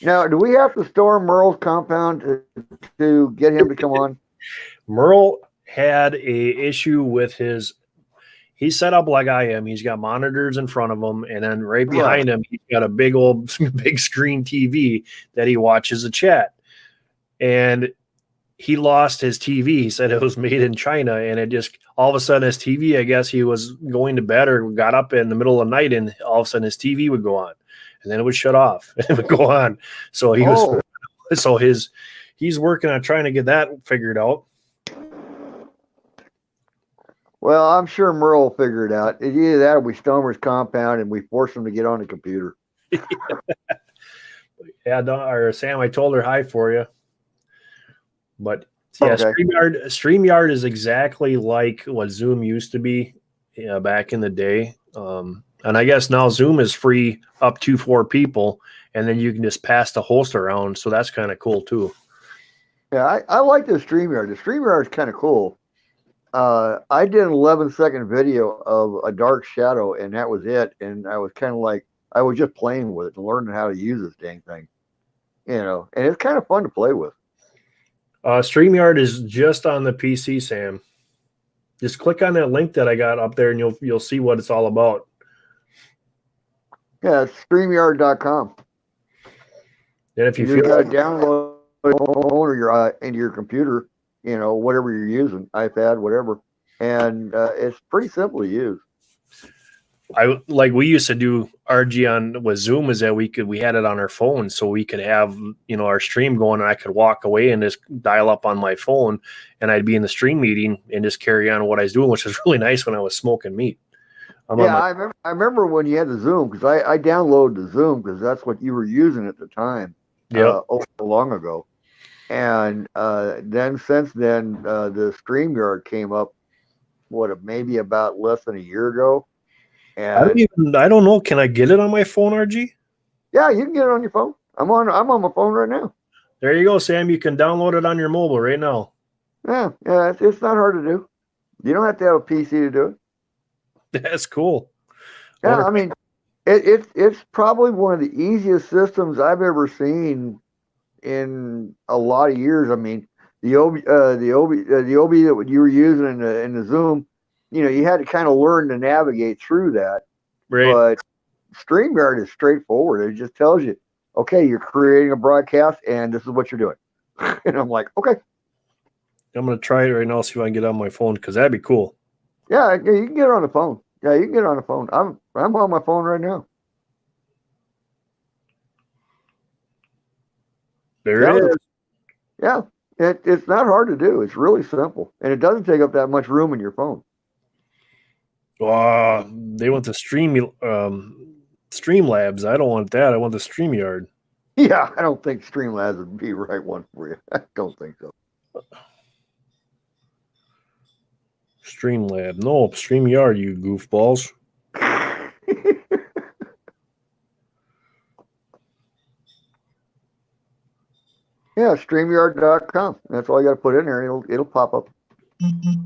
Now, do we have to storm Merle's compound to get him to come on? Merle had a issue with his. He's set up like I am. He's got monitors in front of him, and then right behind him, he's got a big old big screen TV that he watches the chat. And he lost his TV. He said it was made in China, and it just all of a sudden his TV. I guess he was going to bed or got up in the middle of the night, and all of a sudden his TV would go on, and then it would shut off. It would go on. So he was. So he's working on trying to get that figured out. Well, I'm sure Merle will figure it out. It's either that or we storm his compound and we force him to get on the computer. Yeah, or Sam, I told her hi for you. But yeah, Okay. StreamYard is exactly like what Zoom used to be back in the day. And I guess now Zoom is free up to 4 people, and then you can just pass the host around. So that's kind of cool too. Yeah, I like the StreamYard. The StreamYard is kind of cool. I did an 11-second video of a dark shadow, and that was it. And I was kind of like, I was just playing with it and learning how to use this dang thing, and it's kind of fun to play with. StreamYard is just on the PC, Sam. Just click on that link that I got up there, and you'll see what it's all about. Yeah, it's StreamYard.com. And if you You feel got to download it or your into your computer, whatever you're using, iPad, whatever, and it's pretty simple to use. we used to do RG on with Zoom is that we had it on our phone, so we could have our stream going, and I could walk away and just dial up on my phone, and I'd be in the stream meeting and just carry on what I was doing, which was really nice when I was smoking meat. I remember when you had the Zoom, because I downloaded the Zoom because that's what you were using at the time. Long ago, and then since then the StreamYard came up. Maybe about less than a year ago. And I don't know. Can I get it on my phone, RG? yeah, you can get it on your phone. I'm on my phone right now. There you go, Sam. You can download it on your mobile right now. Yeah, it's not hard to do. You don't have to have a PC to do it. That's cool. Yeah, I mean, it's probably one of the easiest systems I've ever seen in a lot of years. I mean, the OB that you were using in the Zoom, you had to kind of learn to navigate through that. Right. But StreamYard is straightforward. It just tells you, okay, you're creating a broadcast, and this is what you're doing. And I'm like, okay. I'm gonna try it right now. See if I can get it on my phone because that'd be cool. Yeah, you can get it on the phone. Yeah, you can get it on the phone. I'm on my phone right now. There it is. Yeah, it's not hard to do. It's really simple, and it doesn't take up that much room in your phone. They want the Streamlabs. I don't want that. I want the StreamYard. Yeah, I don't think Streamlabs would be the right one for you. I don't think so. Streamlab. No, StreamYard, you goofballs. Yeah, StreamYard.com. That's all you got to put in there, and it'll pop up. Mm-hmm.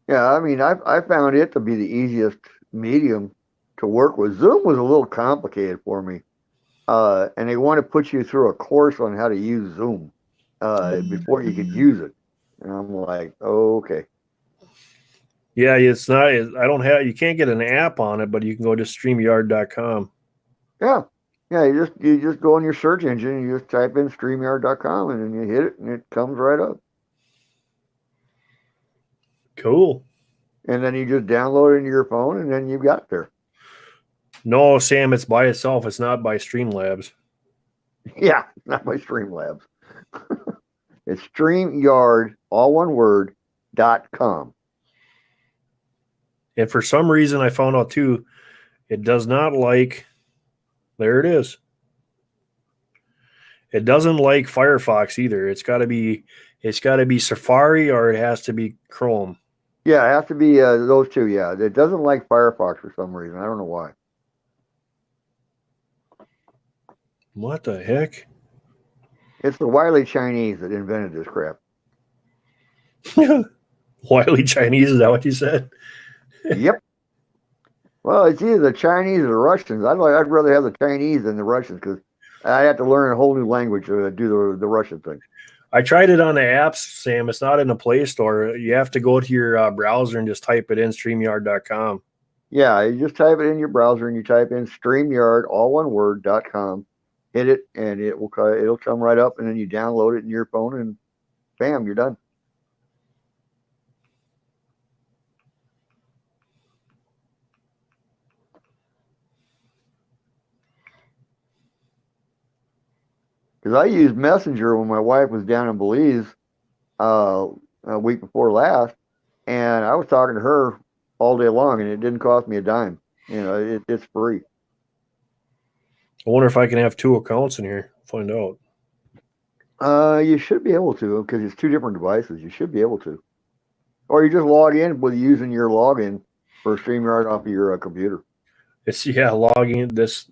Yeah, I mean, I found it to be the easiest medium to work with. Zoom was a little complicated for me, and they want to put you through a course on how to use Zoom before you could use it. And I'm like, oh, okay. Yeah, it's not. I don't have. You can't get an app on it, but you can go to StreamYard.com. Yeah. You just go on your search engine and you just type in StreamYard.com and then you hit it and it comes right up. Cool. And then you just download it into your phone and then you've got it there. No, Sam, it's by itself. It's not by Streamlabs. Yeah, not by Streamlabs. It's StreamYard, all one word, .com. And for some reason, I found out too, it does not like. There it is. It doesn't like Firefox either. It's got to be Safari or it has to be Chrome. Yeah, it has to be those two. Yeah, it doesn't like Firefox for some reason. I don't know why. What the heck? It's the wily Chinese that invented this crap. Wily Chinese, is that what you said? Yep. Well, it's either the Chinese or the Russians. I'd rather have the Chinese than the Russians because I have to learn a whole new language to do the Russian thing. I tried it on the apps, Sam. It's not in the Play Store. You have to go to your browser and just type it in, StreamYard.com. Yeah, you just type it in your browser and you type in StreamYard, all one word, .com. Hit it and it'll come right up, and then you download it in your phone and bam, you're done. Because I used Messenger when my wife was down in Belize a week before last, and I was talking to her all day long, and it didn't cost me a dime. It's free. I wonder if I can have 2 accounts in here. Find out. You should be able to because it's 2 different devices. You should be able to, or you just log in with using your login for StreamYard off of your computer. It's logging. This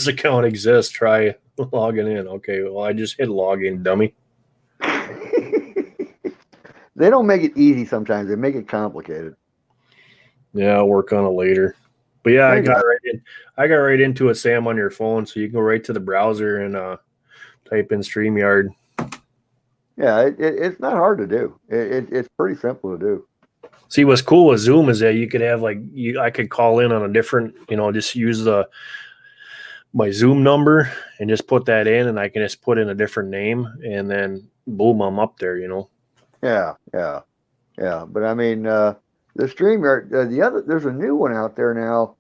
account exists. Try logging in. Okay, well, I just hit login, dummy. They don't make it easy sometimes. They make it complicated. Yeah, I'll work on it later. But yeah, There you go. I got right into it, Sam, on your phone, so you can go right to the browser and type in StreamYard. Yeah, it's not hard to do. It's pretty simple to do. See, what's cool with Zoom is that you could have I could call in on a different, just use my Zoom number and just put that in, and I can just put in a different name, and then boom, I'm up there. Yeah. But I mean, the StreamYard, there's a new one out there now.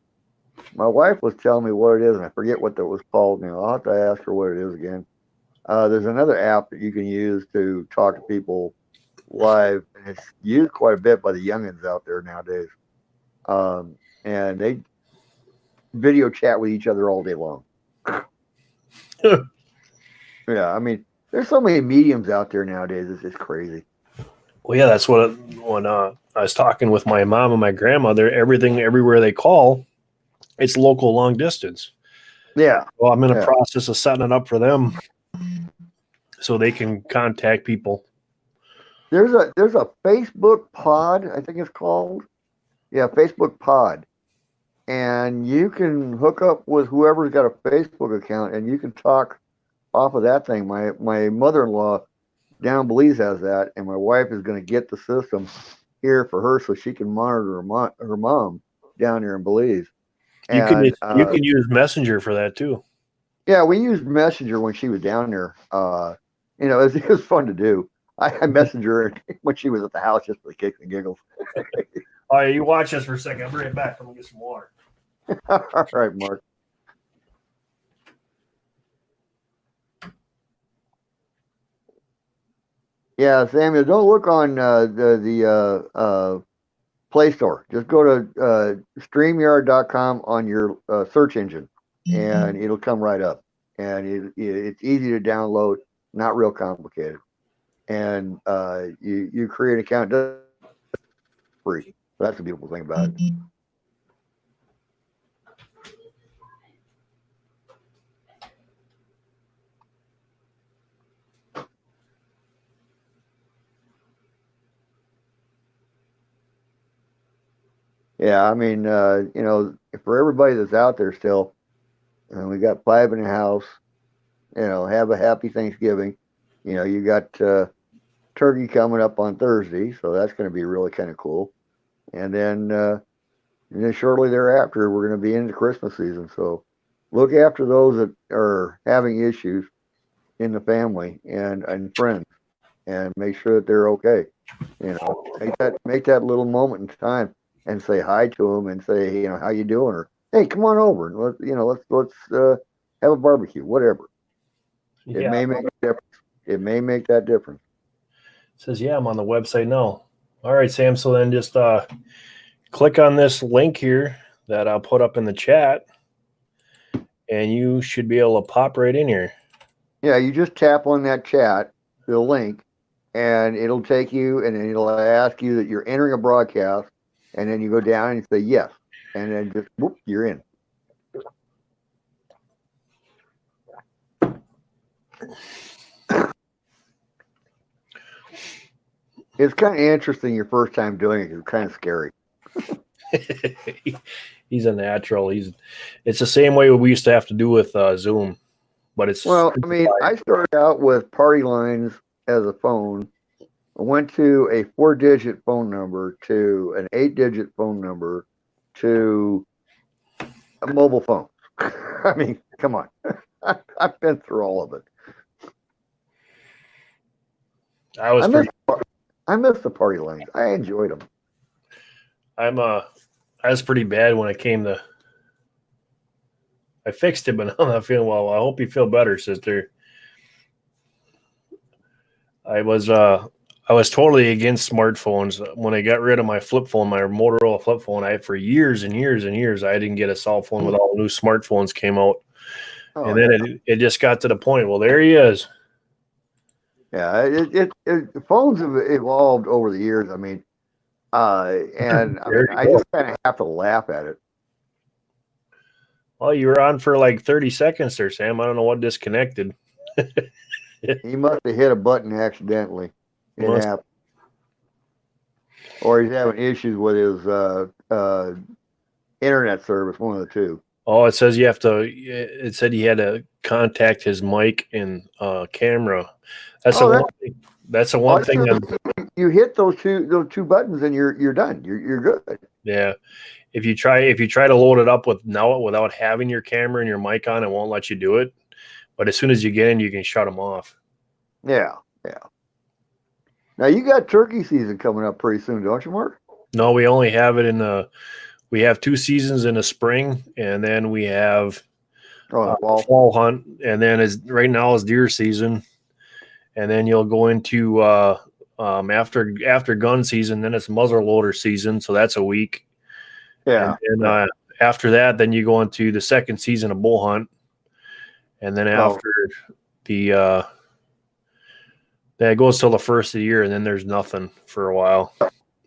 My wife was telling me what it is, and I forget what that was called now. I'll have to ask her what it is again. There's another app that you can use to talk to people live, and it's used quite a bit by the youngins out there nowadays. And they video chat with each other all day long. Yeah, I mean, there's so many mediums out there nowadays. It's just crazy. Well, yeah, that's when I was talking with my mom and my grandmother. Everywhere they call, it's local long distance. Yeah. Well, I'm in a process of setting it up for them so they can contact people. There's a Facebook pod, I think it's called. Yeah, Facebook pod. And you can hook up with whoever's got a Facebook account, and you can talk off of that thing. My mother-in-law down in Belize has that, and my wife is going to get the system here for her so she can monitor her mom down here in Belize. You can use Messenger for that too. Yeah, we used Messenger when she was down there. It was fun to do. I messaged her when she was at the house just for the kicks and giggles. All right, you watch this for a second. I'll bring it back. I'm gonna get some water. All right, Mark. Yeah, Samuel, don't look on the Play Store. Just go to StreamYard.com on your search engine, and it'll come right up. And it's easy to download, not real complicated. And you create an account, free. That's the beautiful thing about it. Yeah, I mean, for everybody that's out there still, we got 5 in the house. Have a happy Thanksgiving. You got turkey coming up on Thursday, so that's going to be really kind of cool. And then shortly thereafter, we're going to be into Christmas season. So look after those that are having issues in the family and friends, and make sure that they're okay. Make that little moment in time and say hi to them and say, how you doing? Or hey, come on over and let's have a barbecue, whatever. It may make a difference. It may make that difference. It says, yeah, I'm on the website now. All right, Sam. So then just click on this link here that I'll put up in the chat, and you should be able to pop right in here. Yeah, you just tap on that chat, the link, and it'll take you, and then it'll ask you that you're entering a broadcast, and then you go down and say yes, and then just whoop, you're in. It's kind of interesting your first time doing it. It's kind of scary. He's a natural. It's the same way we used to have to do with Zoom, but it's Well, I mean, I started out with party lines as a phone. I went to a 4-digit phone number to an 8-digit phone number to a mobile phone. I mean, come on. I've been through all of it. I was I miss the party lines. I enjoyed them. I was pretty bad when it came to. I fixed it, but now I'm not feeling well. I hope you feel better, sister. I was totally against smartphones when I got rid of my flip phone, my Motorola flip phone. For years and years and years, I didn't get a cell phone with all the new smartphones came out, and then it just got to the point. Well, there he is. Yeah, phones have evolved over the years. I mean, and I just kind of have to laugh at it. Well, you were on for like 30 seconds there, Sam. I don't know what disconnected. He must have hit a button accidentally. It happened. Or he's having issues with his internet service, one of the two. Oh, it says you have to. It said he had to contact his mic and camera. That's the one thing. You hit those two buttons and you're done. You're good. Yeah. If you try to load it up without having your camera and your mic on, it won't let you do it. But as soon as you get in, you can shut them off. Yeah. Now you got turkey season coming up pretty soon, don't you, Mark? No, we only have it we have 2 seasons in the spring, and then we have fall hunt, and then right now is deer season, and then you'll go into after gun season, then it's muzzleloader season, so that's a week. Yeah. And after that, then you go into the second season of bull hunt, and then after that goes till the first of the year, and then there's nothing for a while.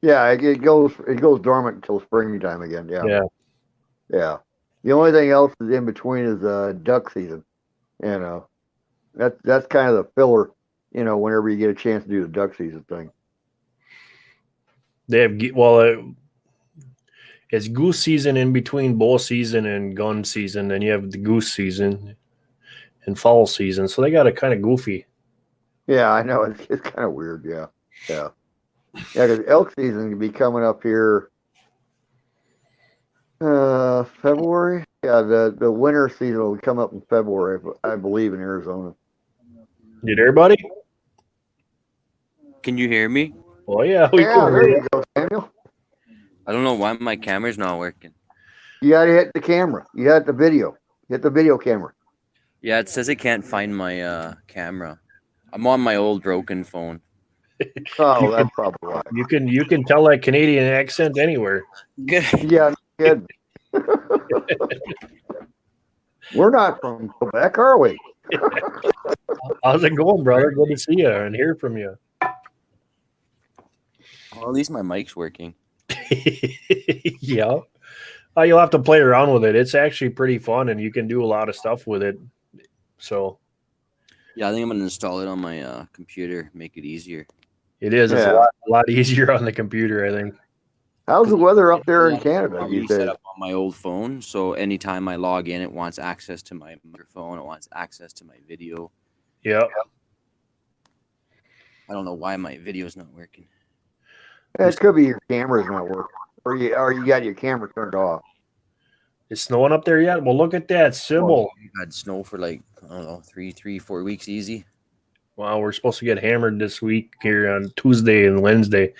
Yeah, it goes dormant until springtime again. Yeah. The only thing else is in between is duck season. You know, that's kind of the filler. You know, whenever you get a chance to do the duck season thing. It's goose season in between bull season and gun season. Then you have the goose season and fall season. So they got it kind of goofy. Yeah, I know. It's kind of weird. Yeah. Because elk season can be coming up here February. Yeah, the winter season will come up in February, I believe, in Arizona. You there, buddy? Can you hear me? Oh, yeah. There you go, Samuel. I don't know why my camera's not working. You got to hit the camera. You got the video. Hit the video camera. Yeah, it says it can't find my camera. I'm on my old broken phone. Oh, that's probably why. You can tell that Canadian accent anywhere. Yeah, good. We're not from Quebec, are we? How's it going, brother? Good to see you and hear from you. Well, at least my mic's working. Yeah. You'll have to play around with it. It's actually pretty fun, and you can do a lot of stuff with it. So. Yeah, I think I'm going to install it on my computer, make it easier. It is. It's a lot easier on the computer, I think. How's the weather up there in Canada? You set up on my old phone, so anytime I log in, it wants access to my microphone. It wants access to my video. Yeah. I don't know why my video's not working. It could be your camera's not working, or you got your camera turned off. It's snowing up there yet? Well, look at that, Sybil. We had snow for like, I don't know, 3-4 weeks easy. Wow, we're supposed to get hammered this week here on Tuesday and Wednesday.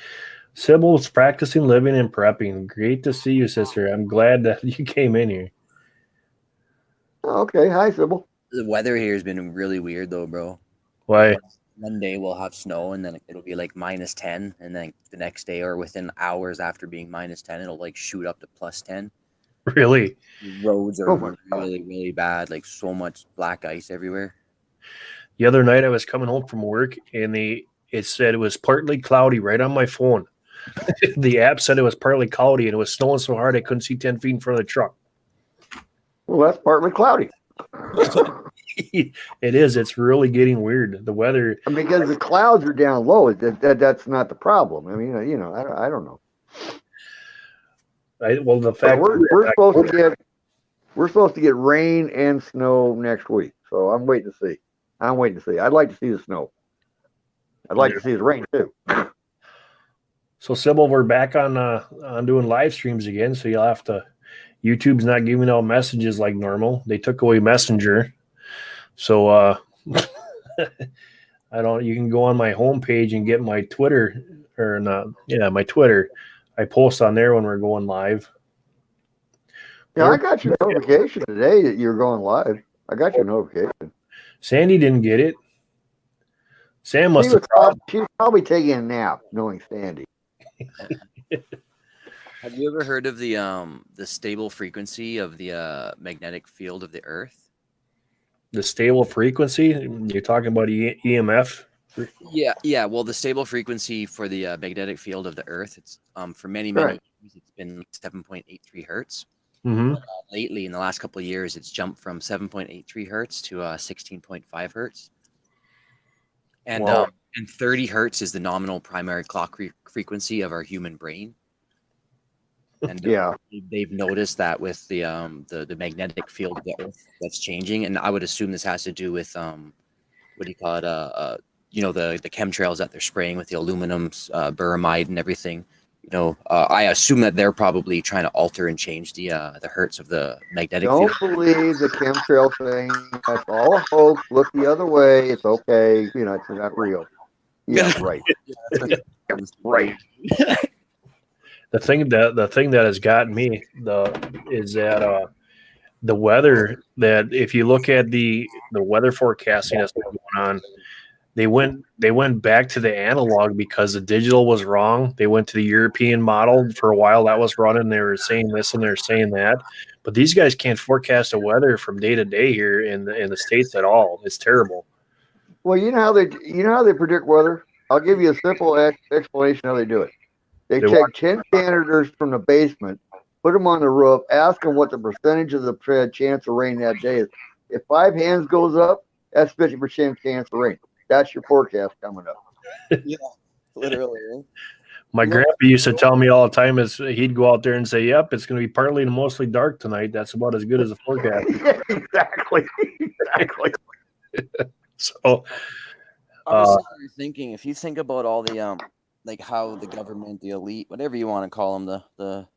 Sybil's practicing living and prepping. Great to see you, sister. I'm glad that you came in here. Okay. Hi, Sybil. The weather here has been really weird, though, bro. Why? One day we'll have snow, and then it'll be like -10, and then the next day or within hours after being -10, it'll like shoot up to +10. Really? Roads are really, really bad. Like so much black ice everywhere. The other night I was coming home from work, and it said it was partly cloudy right on my phone. The app said it was partly cloudy, and it was snowing so hard I couldn't see 10 feet in front of the truck. Well, that's partly cloudy. it is. It's really getting weird. The weather. I mean, because the clouds are down low. That's not the problem. I mean, I don't know. Well, the But fact we're supposed to get rain and snow next week. So I'm waiting to see. I'd like to see the snow. I'd like to see the rain too. So, Sybil, we're back on doing live streams again. So you'll have to. YouTube's not giving out messages like normal. They took away Messenger. So I don't. You can go on my homepage and get my Twitter or not. Yeah, my Twitter. I post on there when we're going live. Yeah, I got your notification today that you're going live. I got your notification. Sandy didn't get it. Sam must have. She was probably taking a nap, knowing Sandy. Have you ever heard of the stable frequency of the magnetic field of the Earth? The stable frequency? You're talking about EMF? Yeah. Well, the stable frequency for the magnetic field of the Earth, it's for many years it's been 7.83 hertz. Mm-hmm. Lately, in the last couple of years, it's jumped from 7.83 hertz to 16.5 hertz. And Wow. And 30 hertz is the nominal primary clock frequency of our human brain. And they've noticed that with the magnetic field of the Earth that's changing, and I would assume this has to do with what do you call it? The chemtrails that they're spraying with the aluminum, buramide, and everything. I assume that they're probably trying to alter and change the hertz of the magnetic field. Don't believe the chemtrail thing. That's all a hoax. Look the other way. It's okay. It's not real. Yeah, right. Right. The thing that has gotten me is that the weather, that if you look at the weather forecasting that's going on, they went back to the analog because the digital was wrong. They went to the European model for a while. That was running. They were saying this and they're saying that, but these guys can't forecast the weather from day to day here in the States at all. It's terrible. Well, you know how they predict weather. I'll give you a simple explanation how they do it. They take 10 janitors from the basement, put them on the roof, ask them what the percentage of the chance of rain that day is. If 5 hands goes up, that's 50% chance of rain. That's your forecast coming up. Yeah, literally. My grandpa used to tell me all the time is he'd go out there and say, "Yep, it's going to be partly to mostly dark tonight." That's about as good as a forecast. Yeah, exactly. So, I was thinking, if you think about all the like how the government, the elite, whatever you want to call them, the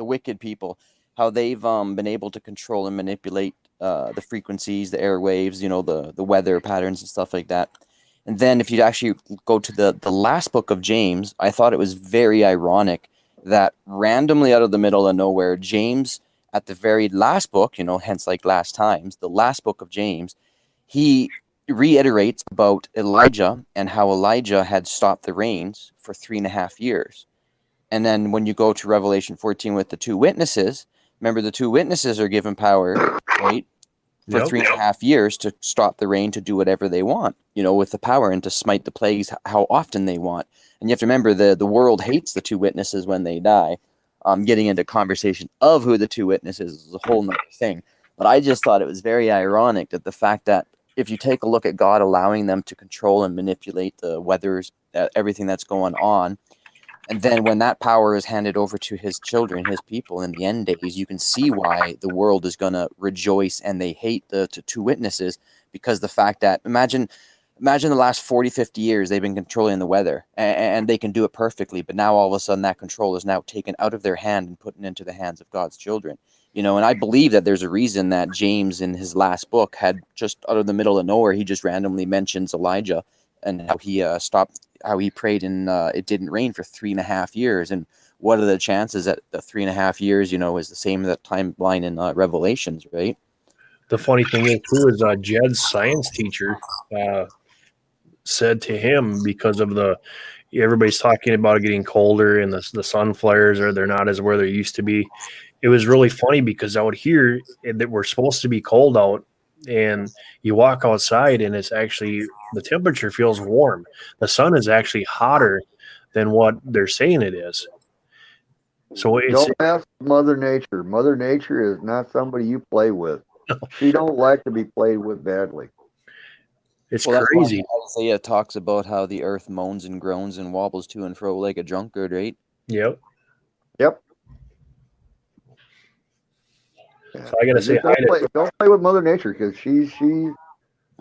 wicked people, how they've been able to control and manipulate the frequencies, the airwaves, the weather patterns and stuff like that. And then if you actually go to the last book of James, I thought it was very ironic that randomly out of the middle of nowhere, James, at the very last book, hence like last times, the last book of James, he reiterates about Elijah and how Elijah had stopped the rains for 3.5 years. And then when you go to Revelation 14 with the 2 witnesses, remember the 2 witnesses are given power, right? For 3.5 years to stop the rain, to do whatever they want, with the power, and to smite the plagues how often they want. And you have to remember the world hates the 2 witnesses when they die. Getting into conversation of who the 2 witnesses is a whole nother thing. But I just thought it was very ironic that the fact that if you take a look at God allowing them to control and manipulate the weathers, everything that's going on, and then when that power is handed over to his children, his people in the end days, you can see why the world is going to rejoice and they hate the 2 witnesses, because the fact that imagine the last 40, 50 years they've been controlling the weather and they can do it perfectly. But now all of a sudden that control is now taken out of their hand and put into the hands of God's children. And I believe that there's a reason that James in his last book had just out of the middle of nowhere, he just randomly mentions Elijah and how he how he prayed and it didn't rain for 3.5 years. And what are the chances that the 3.5 years, is the same that timeline in Revelations, right? The funny thing is, too, is Jed's science teacher said to him, because of everybody's talking about it getting colder and the sun flares, or they're not as where they used to be. It was really funny because out here that we're supposed to be cold out, and you walk outside and it's actually, the temperature feels warm. The sun is actually hotter than what they're saying it is. So don't ask Mother Nature. Mother Nature is not somebody you play with. She don't like to be played with badly. It's Well, that's crazy. why Isaiah talks about how the earth moans and groans and wobbles to and fro like a drunkard, right? Yep. Yep. So I gotta say Just hi to. don't play with Mother Nature because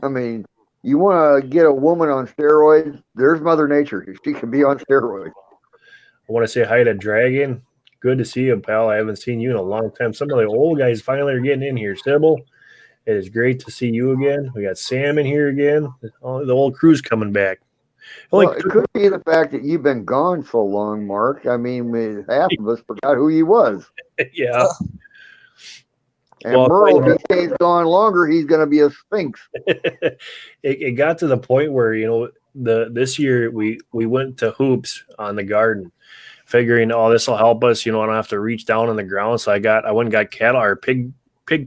I mean, you want to get a woman on steroids? There's Mother Nature. She can be on steroids. I want to say hi to Dragon. Good to see you, pal. I haven't seen you in a long time. Some of the old guys finally are getting in here. Sybil, it is great to see you again. We got Sam in here again. The old crew's coming back. Well, Only it could be the fact that you've been gone so long, Mark. I mean, half of us forgot who he was. yeah. And Well, Merle, if he stays gone longer, he's going to be a sphinx. it got to the point where this year we went to hoops on the garden, figuring this will help us. I don't have to reach down on the ground. So I went and got cattle or pig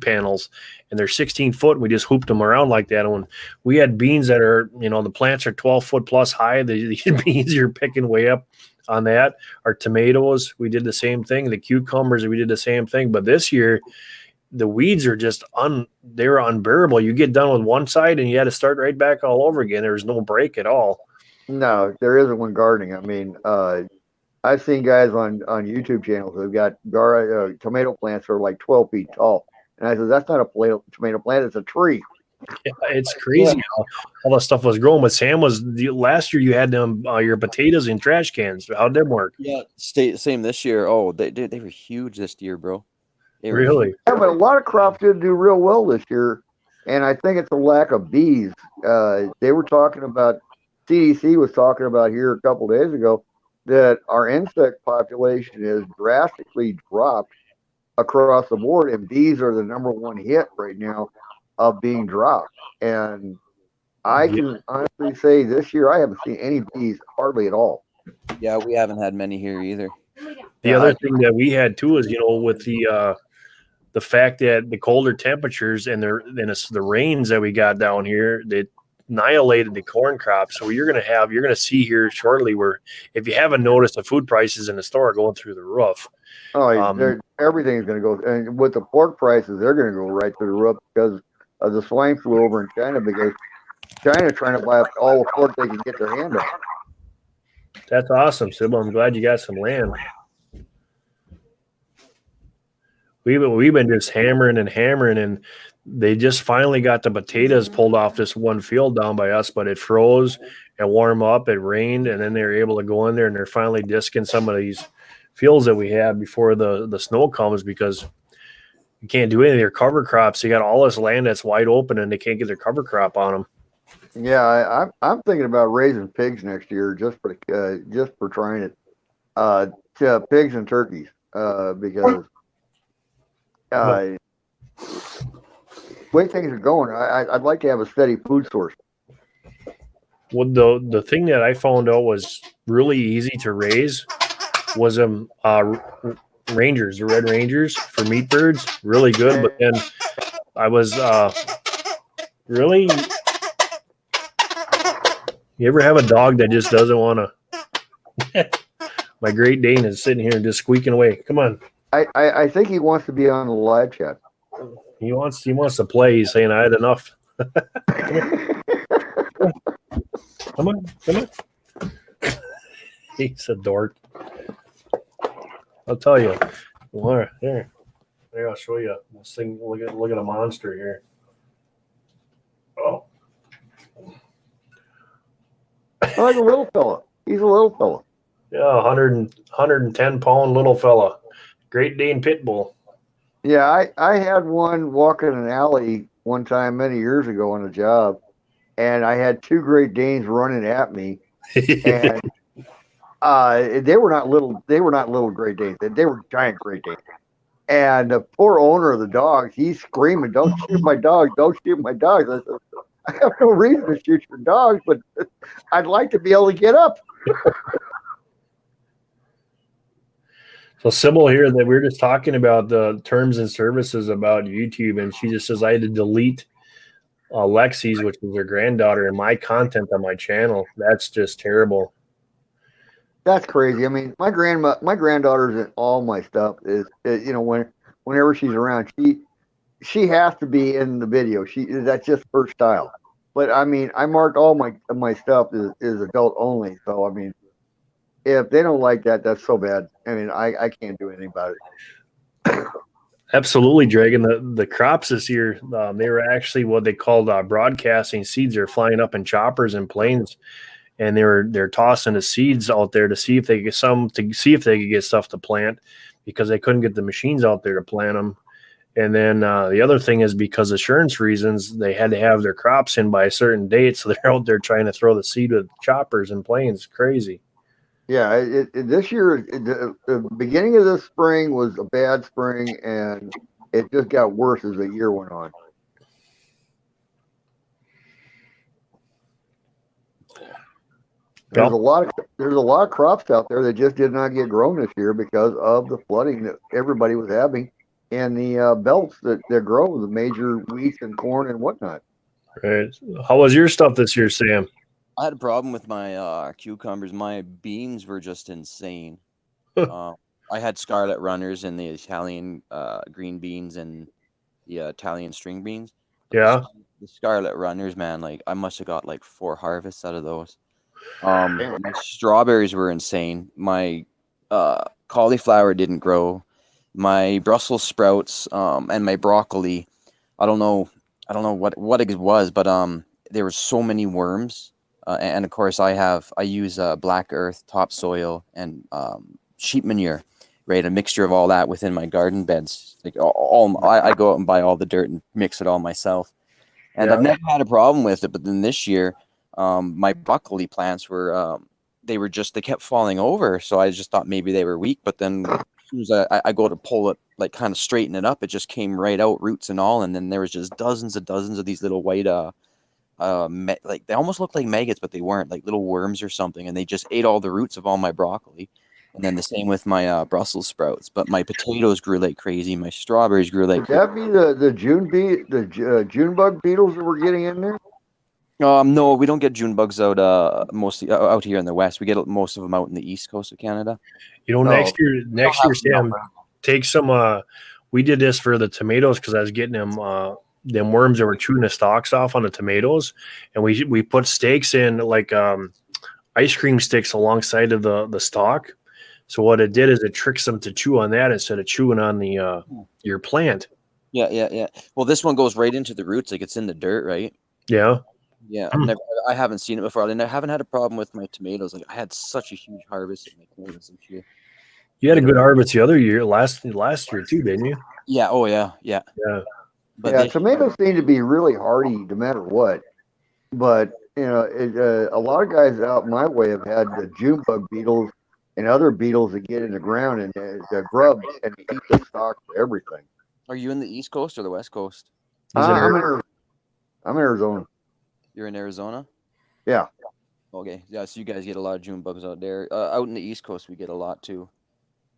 panels, and they're 16 foot. And we just hooped them around like that. And when we had beans that are the plants are 12 foot plus high, these beans you're picking way up on that. Our tomatoes, we did the same thing. The cucumbers, we did the same thing. But this year, the weeds are just they were unbearable. You get done with one side and you had to start right back all over again. There was no break at all. No, there isn't one gardening. I mean, I've seen guys on YouTube channels who've got tomato plants that are like 12 feet tall. And I said, that's not a tomato plant, it's a tree. Yeah, it's crazy how all that stuff was growing. But Sam, last year you had them your potatoes in trash cans. How'd them work? Yeah, same this year. Oh, they were huge this year, bro. Really? Yeah, but a lot of crops did do real well this year. And I think it's a lack of bees. They were talking about, CDC was talking about here a couple days ago, that our insect population is drastically dropped across the board, and bees are the number one hit right now of being dropped. And I can honestly say this year I haven't seen any bees hardly at all. Yeah, we haven't had many here either. The other thing that we had too is with the fact that the colder temperatures and the rains that we got down here that annihilated the corn crop. So you're going to see here shortly where if you haven't noticed, the food prices in the store are going through the roof. Oh, everything's going to go, and with the pork prices, they're going to go right through the roof because of the swine flu over in China, because China trying to buy up all the pork they can get their hand on. That's awesome, Sybil. I'm glad you got some land. We've been just hammering, and they just finally got the potatoes pulled off this one field down by us, but it froze and warmed up, it rained, and then they were able to go in there and they're finally disking some of these fields that we had before the snow comes, because you can't do any of their cover crops. You got all this land that's wide open and they can't get their cover crop on them. Yeah, I'm thinking about raising pigs next year just for trying it. To pigs and turkeys, because way things are going, I'd like to have a steady food source. Well, the thing that I found out was really easy to raise was Rangers, the Red Rangers for meat birds, really good. But then I was really. You ever have a dog that just doesn't want to? My Great Dane is sitting here just squeaking away. Come on. I think he wants to be on the live chat. He wants to play. He's saying I had enough. Come on. He's a dork. I'll tell you. There, I'll show you. This thing. Look at a monster here. Oh. Like a little fella. He's a little fella. Yeah, 110 pound little fella. Great Dane pit bull. Yeah, I had one walking an alley one time many years ago on a job, and I had two Great Danes running at me, and they were not little Great Danes. They were giant Great Danes. And the poor owner of the dogs, he's screaming, "Don't shoot my dogs! Don't shoot my dogs!" I said, I have no reason to shoot your dogs, but I'd like to be able to get up. So Sybil here, that we're just talking about the terms and services about YouTube, and she just says I had to delete Lexi's, which is her granddaughter, and my content on my channel. That's just terrible. That's crazy. I mean, my granddaughter's in all my stuff. Whenever she's around, she has to be in the video. That's just her style. But I mean, I marked all my stuff is adult only. So I mean, if they don't like that, that's so bad. I mean, I can't do anything about it. Absolutely, Dragon. The crops this year, they were actually what they called broadcasting seeds. They're flying up in choppers and planes, and they're tossing the seeds out there to see if they get some to see if they could get stuff to plant because they couldn't get the machines out there to plant them. And then the other thing is because of insurance reasons, they had to have their crops in by a certain date, so they're out there trying to throw the seed with choppers and planes. Crazy. Yeah, this year, the beginning of this spring was a bad spring, and it just got worse as the year went on. There's a lot of crops out there that just did not get grown this year because of the flooding that everybody was having in the belts that grow the major wheat and corn and whatnot. Right. How was your stuff this year, Sam? I had a problem with my cucumbers. My beans were just insane. I had scarlet runners and the Italian green beans and the Italian string beans. Yeah. The scarlet runners, man, like I must have got like 4 harvests out of those. My strawberries were insane. My cauliflower didn't grow. My Brussels sprouts and my broccoli, I don't know what it was, but there were so many worms. And of course, I use black earth, topsoil, and sheep manure, right? A mixture of all that within my garden beds. Like I go out and buy all the dirt and mix it all myself. And I've never had a problem with it. But then this year, my broccoli plants were they kept falling over. So I just thought maybe they were weak. But then as soon as I go to pull it, like kind of straighten it up, it just came right out, roots and all. And then there was just dozens of these little white like they almost looked like maggots, but they weren't, like little worms or something, and they just ate all the roots of all my broccoli. And then the same with my Brussels sprouts. But my potatoes grew like crazy. My strawberries grew like Could that be the June bug beetles that we're getting in there? no, we don't get June bugs out mostly out here in the West. We get most of them out in the East Coast of Canada. You know, next year, Sam, take some. We did this for the tomatoes because I was getting them worms that were chewing the stalks off on the tomatoes, and we put stakes in like ice cream sticks alongside of the stalk. So what it did is it tricks them to chew on that instead of chewing on the your plant. Yeah. Well, this one goes right into the roots, like it's in the dirt, right? Yeah. Yeah, I haven't seen it before, and I haven't had a problem with my tomatoes. Like I had such a huge harvest of my tomatoes this year. You had a good harvest the other year, last year too, didn't you? Yeah. Oh yeah. But tomatoes seem to be really hardy no matter what. But a lot of guys out my way have had the June bug beetles and other beetles that get in the ground and the grubs and eat the stalks for everything. Are you in the East Coast or the West Coast? I'm in Arizona. You're in Arizona? Yeah. Okay. Yeah, so you guys get a lot of June bugs out there. Out in the East Coast, we get a lot too.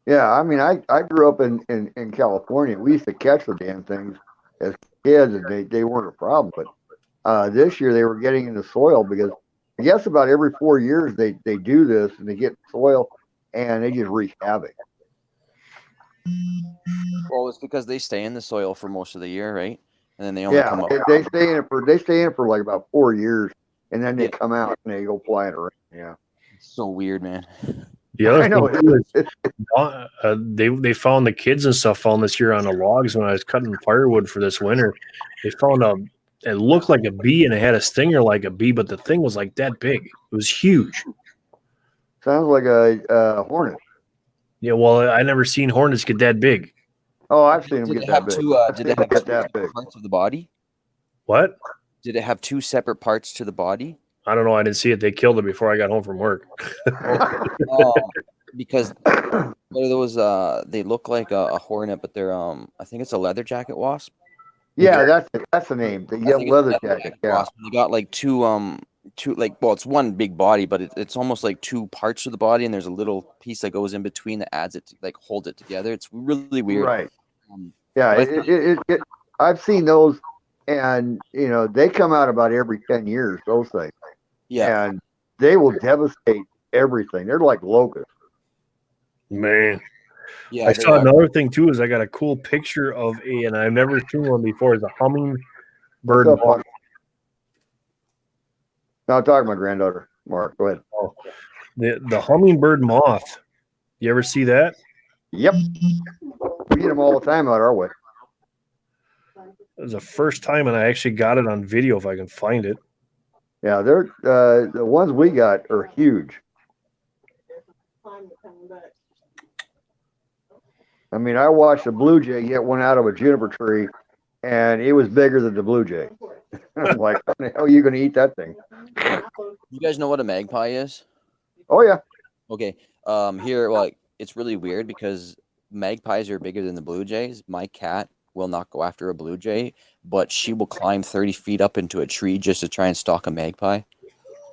Yeah, I mean, I grew up in California. We used to catch the damn things as kids, and they weren't a problem. But this year they were getting in the soil because I guess about every 4 years they do this and they get soil and they just wreak havoc. Well, it's because they stay in the soil for most of the year, right? And then they only come up. They stay in it for like about 4 years, and then they come out and they go flying around. Yeah, it's so weird, man. The other thing is, they found the kids and stuff falling this year on the logs when I was cutting firewood for this winter. They found it looked like a bee and it had a stinger like a bee, but the thing was like that big. It was huge. Sounds like a hornet. Yeah, well, I never seen hornets get that big. Oh, I've seen them get that big. Did it have two separate parts of the body? What? Did it have 2 separate parts to the body? I don't know. I didn't see it. They killed it before I got home from work. Because those they look like a hornet, but they're I think it's a leather jacket wasp. Yeah, that's the name. The yellow leather jacket. Yeah. Wasp. They got like two it's one big body, but it's almost like 2 parts of the body, and there's a little piece that goes in between that adds it to, like, holds it together. It's really weird. Right. I've seen those, and they come out about every 10 years. Those things. Yeah. And they will devastate everything. They're like locusts. Man. Yeah. I saw another thing too. Is I got a cool picture of and I've never seen one before. Is a hummingbird moth. No, I'm talking to my granddaughter. Mark, go ahead. Oh, the hummingbird moth. You ever see that? Yep. We get them all the time out our way. It was the first time, and I actually got it on video if I can find it. Yeah, they're the ones we got are huge. I mean, I watched a blue jay get one out of a juniper tree, and it was bigger than the blue jay. I'm like, how the hell are you going to eat that thing? You guys know what a magpie is? Oh yeah. Okay. Here, well, it's really weird because magpies are bigger than the blue jays. My cat will not go after a blue jay, but she will climb 30 feet up into a tree just to try and stalk a magpie.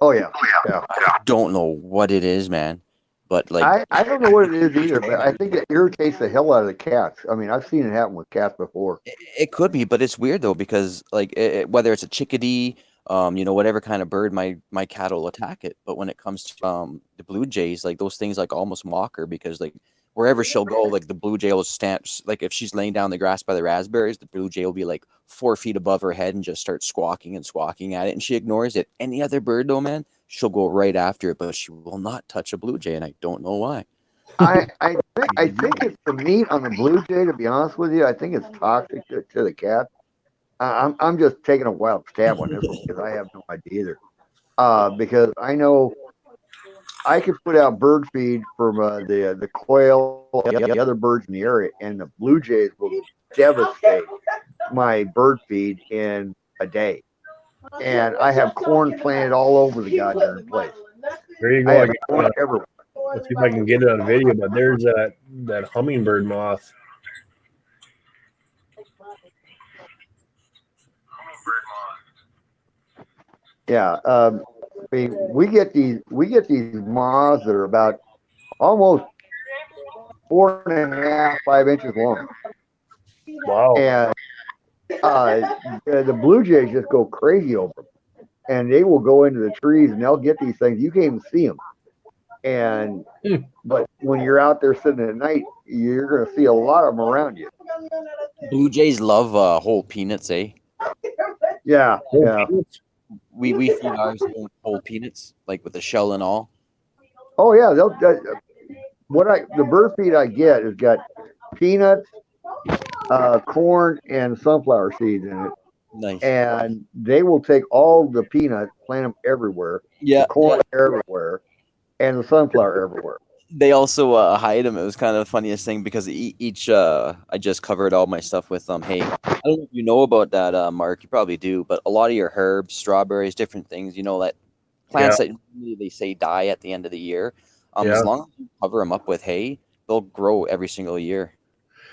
Oh yeah. Yeah. I don't know what it is, man. But like, I don't know what it is either, but I think it irritates the hell out of the cats. I mean, I've seen it happen with cats before. it could be, but it's weird though because like whether it's a chickadee, whatever kind of bird, my cat will attack it. But when it comes to the blue jays, like those things like almost mock her because like wherever she'll go, like the blue jay will stand. Like if she's laying down the grass by the raspberries, the blue jay will be like 4 feet above her head and just start squawking and squawking at it, and she ignores it. Any other bird though, man, she'll go right after it, but she will not touch a blue jay, and I don't know why. I think it's the meat on the blue jay. To be honest with you, I think it's toxic to the cat. I'm just taking a wild stab on this one because I have no idea either. Because I know I could put out bird feed from the quail, the other birds in the area, and the blue jays will devastate my bird feed in a day. And I have corn planted all over the goddamn place. There you I go. have corn everywhere. Let's see if I can get it on video. But there's that hummingbird moth. Yeah, I mean, we get these moths that are about almost 4.5, 5 inches long, Wow. and the blue jays just go crazy over them, and they will go into the trees and they'll get these things. You can't even see them, and but when you're out there sitting at night, you're going to see a lot of them around you. Blue jays love whole peanuts, eh? Yeah, yeah. We feed ours whole peanuts, like with the shell and all. Oh yeah, the bird feed I get has got peanuts, corn, and sunflower seeds in it. Nice. And they will take all the peanuts, plant them everywhere, Yeah. the corn everywhere, and the sunflower everywhere. They also hide them. It was kind of the funniest thing because each I just covered all my stuff with hay. I don't know if you know about that, Mark. You probably do, but a lot of your herbs, strawberries, different things, that plants that they say die at the end of the year. As long as you cover them up with hay, they'll grow every single year.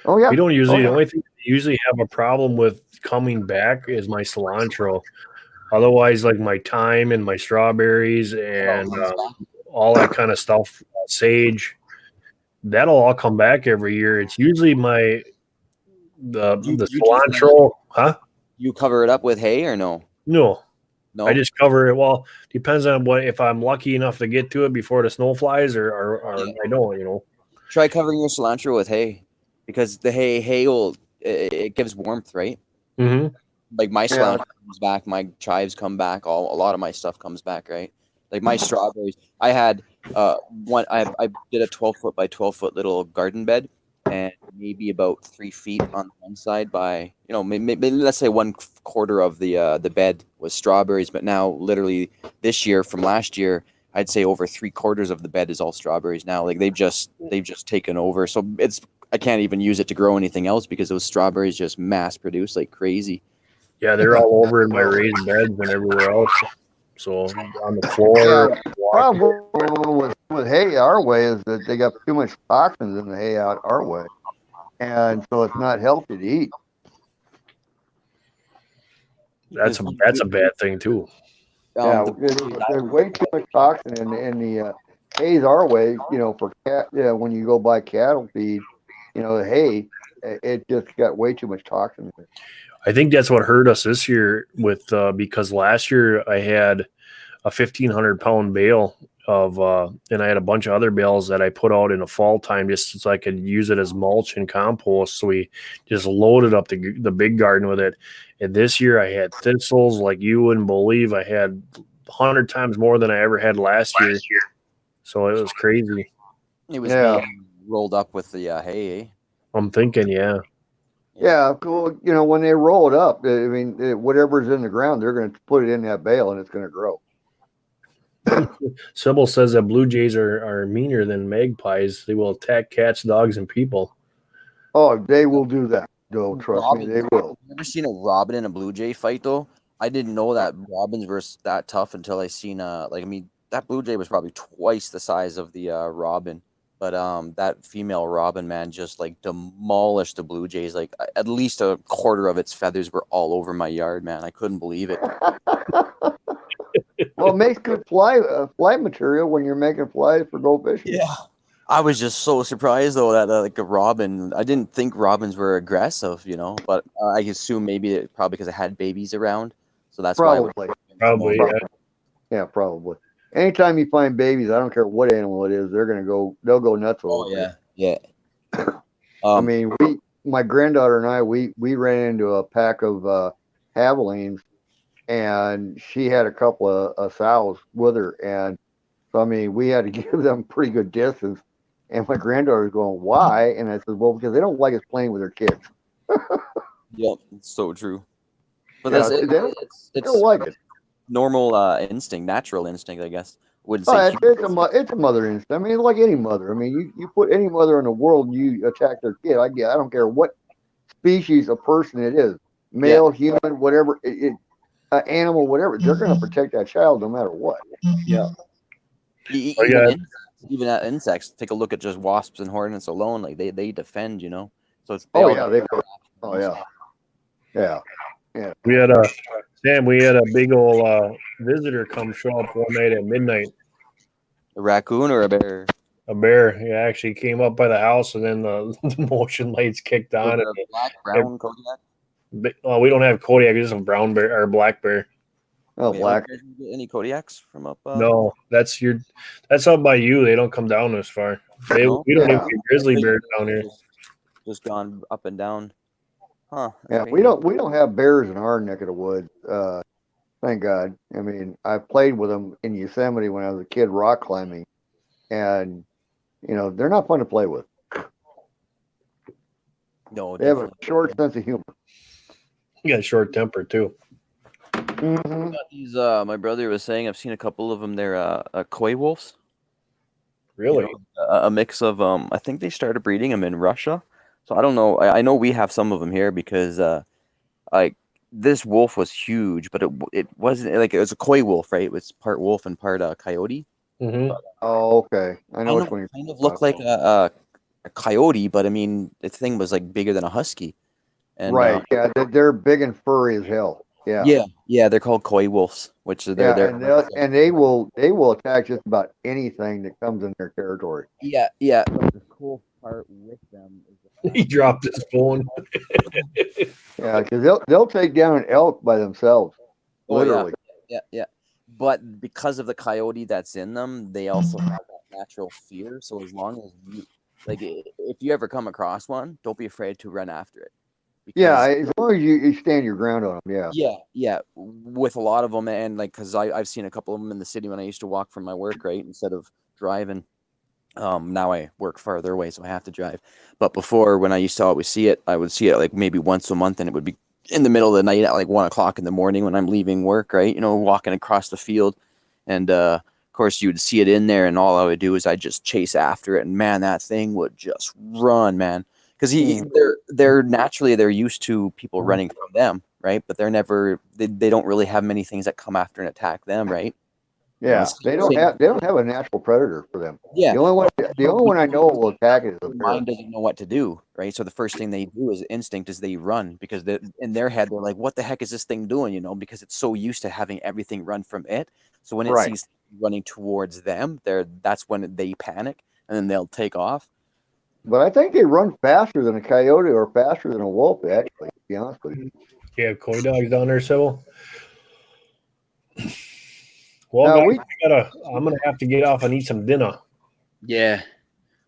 Oh yeah. We don't usually. The only thing we usually have a problem with coming back is my cilantro. Otherwise, like my thyme and my strawberries and all that kind of stuff, sage, that'll all come back every year. It's usually the cilantro, huh? You cover it up with hay or no? No. No. I just cover it. Well, depends on if I'm lucky enough to get to it before the snow flies or I don't, Try covering your cilantro with hay because the hay will it gives warmth, right? Mm-hmm. Like my cilantro comes back, my chives come back, a lot of my stuff comes back, right? Like my strawberries, I had I did a 12-foot by 12-foot little garden bed, and maybe about 3 feet on one side by maybe let's say 1/4 of the bed was strawberries, but now literally this year from last year, I'd say over 3/4 of the bed is all strawberries now. Like they've just taken over, so I can't even use it to grow anything else because those strawberries just mass produce like crazy. Yeah, they're all over in my raised beds and everywhere else. So on the floor. Yeah, problem with hay our way is that they got too much toxins in the hay out our way, and so it's not healthy to eat. That's a bad thing too. Yeah, there's way too much toxin in the hay's our way. For cat, when you go buy cattle feed, the hay, it just got way too much toxin in it. I think that's what hurt us this year with because last year I had a 1,500-pound bale of and I had a bunch of other bales that I put out in the fall time just so I could use it as mulch and compost. So we just loaded up the big garden with it. And this year I had thistles like you wouldn't believe. I had 100 times more than I ever had last year. So it was crazy. It was Yeah. being rolled up with the hay. Eh? I'm thinking, yeah. Yeah, cool. You know, when they roll it up, I mean, whatever's in the ground, they're going to put it in that bale, and it's going to grow. Sybil says that blue jays are meaner than magpies. They will attack cats, dogs, and people. Oh, they will do that. No, trust me, they will. You ever seen a robin and a blue jay fight though? I didn't know that robins were that tough until I seen that blue jay was probably twice the size of the robin, but that female robin, man, just like demolished the blue jays. Like at least a quarter of its feathers were all over my yard, man. I couldn't believe it. Well, it makes good fly material when you're making flies for goldfish. Yeah. I was just so surprised though that like a robin. I didn't think robins were aggressive, you know, but I assume maybe probably because it had babies around, so that's Probably. why. Probably, yeah. Yeah, probably. Anytime you find babies, I don't care what animal it is, they'll go nuts Oh over it. yeah. I mean, my granddaughter and I, we ran into a pack of javelins, and she had a couple of sows with her, and so I mean, we had to give them pretty good distance. And my granddaughter was going, "Why?" And I said, "Well, because they don't like us playing with their kids." Yeah, it's so true. But Yeah, it's they don't like it. normal instinct, natural instinct, I guess. Wouldn't Oh, say it's a mother instinct. I mean, like any mother. I mean, you put any mother in the world and you attack their kid. I don't care what species of person it is, male, human, whatever, animal, whatever. They're going to protect that child no matter what. Yeah. Even at insects, take a look at just wasps and hornets alone. Like they defend, you know. So it's Oh yeah, yeah. We had a big old visitor come show up one night at midnight. A raccoon or a bear? A bear. He actually came up by the house, and then the motion lights kicked on. Was it a black, brown Kodiak? We don't have Kodiak. It's a brown bear or black bear. Oh, black. Any Kodiaks from up? No, that's up by you. They don't come down this far. We don't even get grizzly bears down here. Just gone up and down. Huh? Yeah, we don't have bears in our neck of the woods. Thank God. I mean, I played with them in Yosemite when I was a kid rock climbing, and you know they're not fun to play with. No, they have a short sense of humor. You got a short temper too. Mm-hmm. These, my brother was saying, I've seen a couple of them. They're koi wolves. Really? You know, a mix of I think they started breeding them in Russia. So I don't know. I know we have some of them here because like this wolf was huge, but it wasn't like it was a koi wolf, right? It was part wolf and part coyote. Mm-hmm. Oh, okay. I know which one. Kind of looked like a coyote, but I mean, the thing was like bigger than a husky. And, right? Yeah, they're big and furry as hell. Yeah. Yeah. They're called koi wolves, which are and they will attack just about anything that comes in their territory. Yeah. The cool part with them is he dropped his phone. Yeah, because they'll take down an elk by themselves, literally. Yeah. But because of the coyote that's in them, they also have that natural fear. So as long as you if you ever come across one, don't be afraid to run after it. Yeah, as long as you stand your ground on them. Yeah. With a lot of them, and because I've seen a couple of them in the city when I used to walk from my work, right, instead of driving. Now I work farther away, so I have to drive. But before, when I used to always see it, I would see it like maybe once a month, and it would be in the middle of the night at like 1 o'clock in the morning when I'm leaving work, right? You know, walking across the field, and of course you would see it in there, and all I would do is I'd just chase after it, and man, that thing would just run, man. Because they're used to people running from them, right? But they don't really have many things that come after and attack them, right? Yeah, they don't have a natural predator for them. Yeah, the only one I know will attack it is a bear. Mind doesn't know what to do, right? So the first thing they do is instinct is they run because in their head they're like, "What the heck is this thing doing?" You know, because it's so used to having everything run from it. So when it sees running towards them, that's when they panic and then they'll take off. But I think they run faster than a coyote or faster than a wolf, actually, to be honest with you. You have koi dogs down there, Sybil? Well, guys, I'm going to have to get off and eat some dinner. Yeah.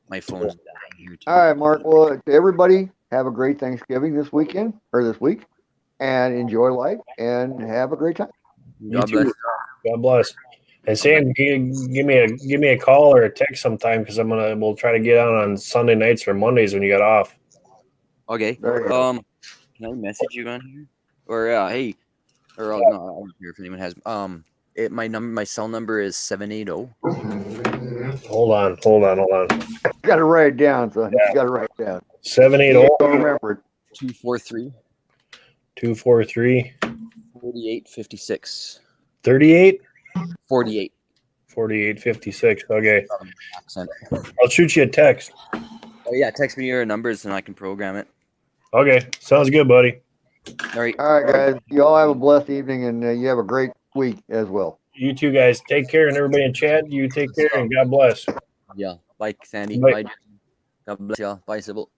My phone's dying here, too. All right, Mark. Well, everybody, have a great Thanksgiving this week, and enjoy life, and have a great time. God bless. God bless. And Sam, give me a call or a text sometime because we'll try to get on Sunday nights or Mondays when you got off. Okay. There you go. Can I message you on here? Or hey, or no, I don't care if anyone has. My cell number is 780. Hold on. You got to write it down, son. You got to write it down. 780 Don't remember it. 243 243 4856. 38 48. 4856. Okay. Accent. I'll shoot you a text. Oh yeah, text me your numbers and I can program it. Okay. Sounds good, buddy. All right. All right, guys. You all have a blessed evening, and you have a great week as well. You two guys take care, and everybody in chat, you take care, and God bless. Yeah. Bye, Sandy. Bye. Bye. God bless y'all. Bye, Sybil.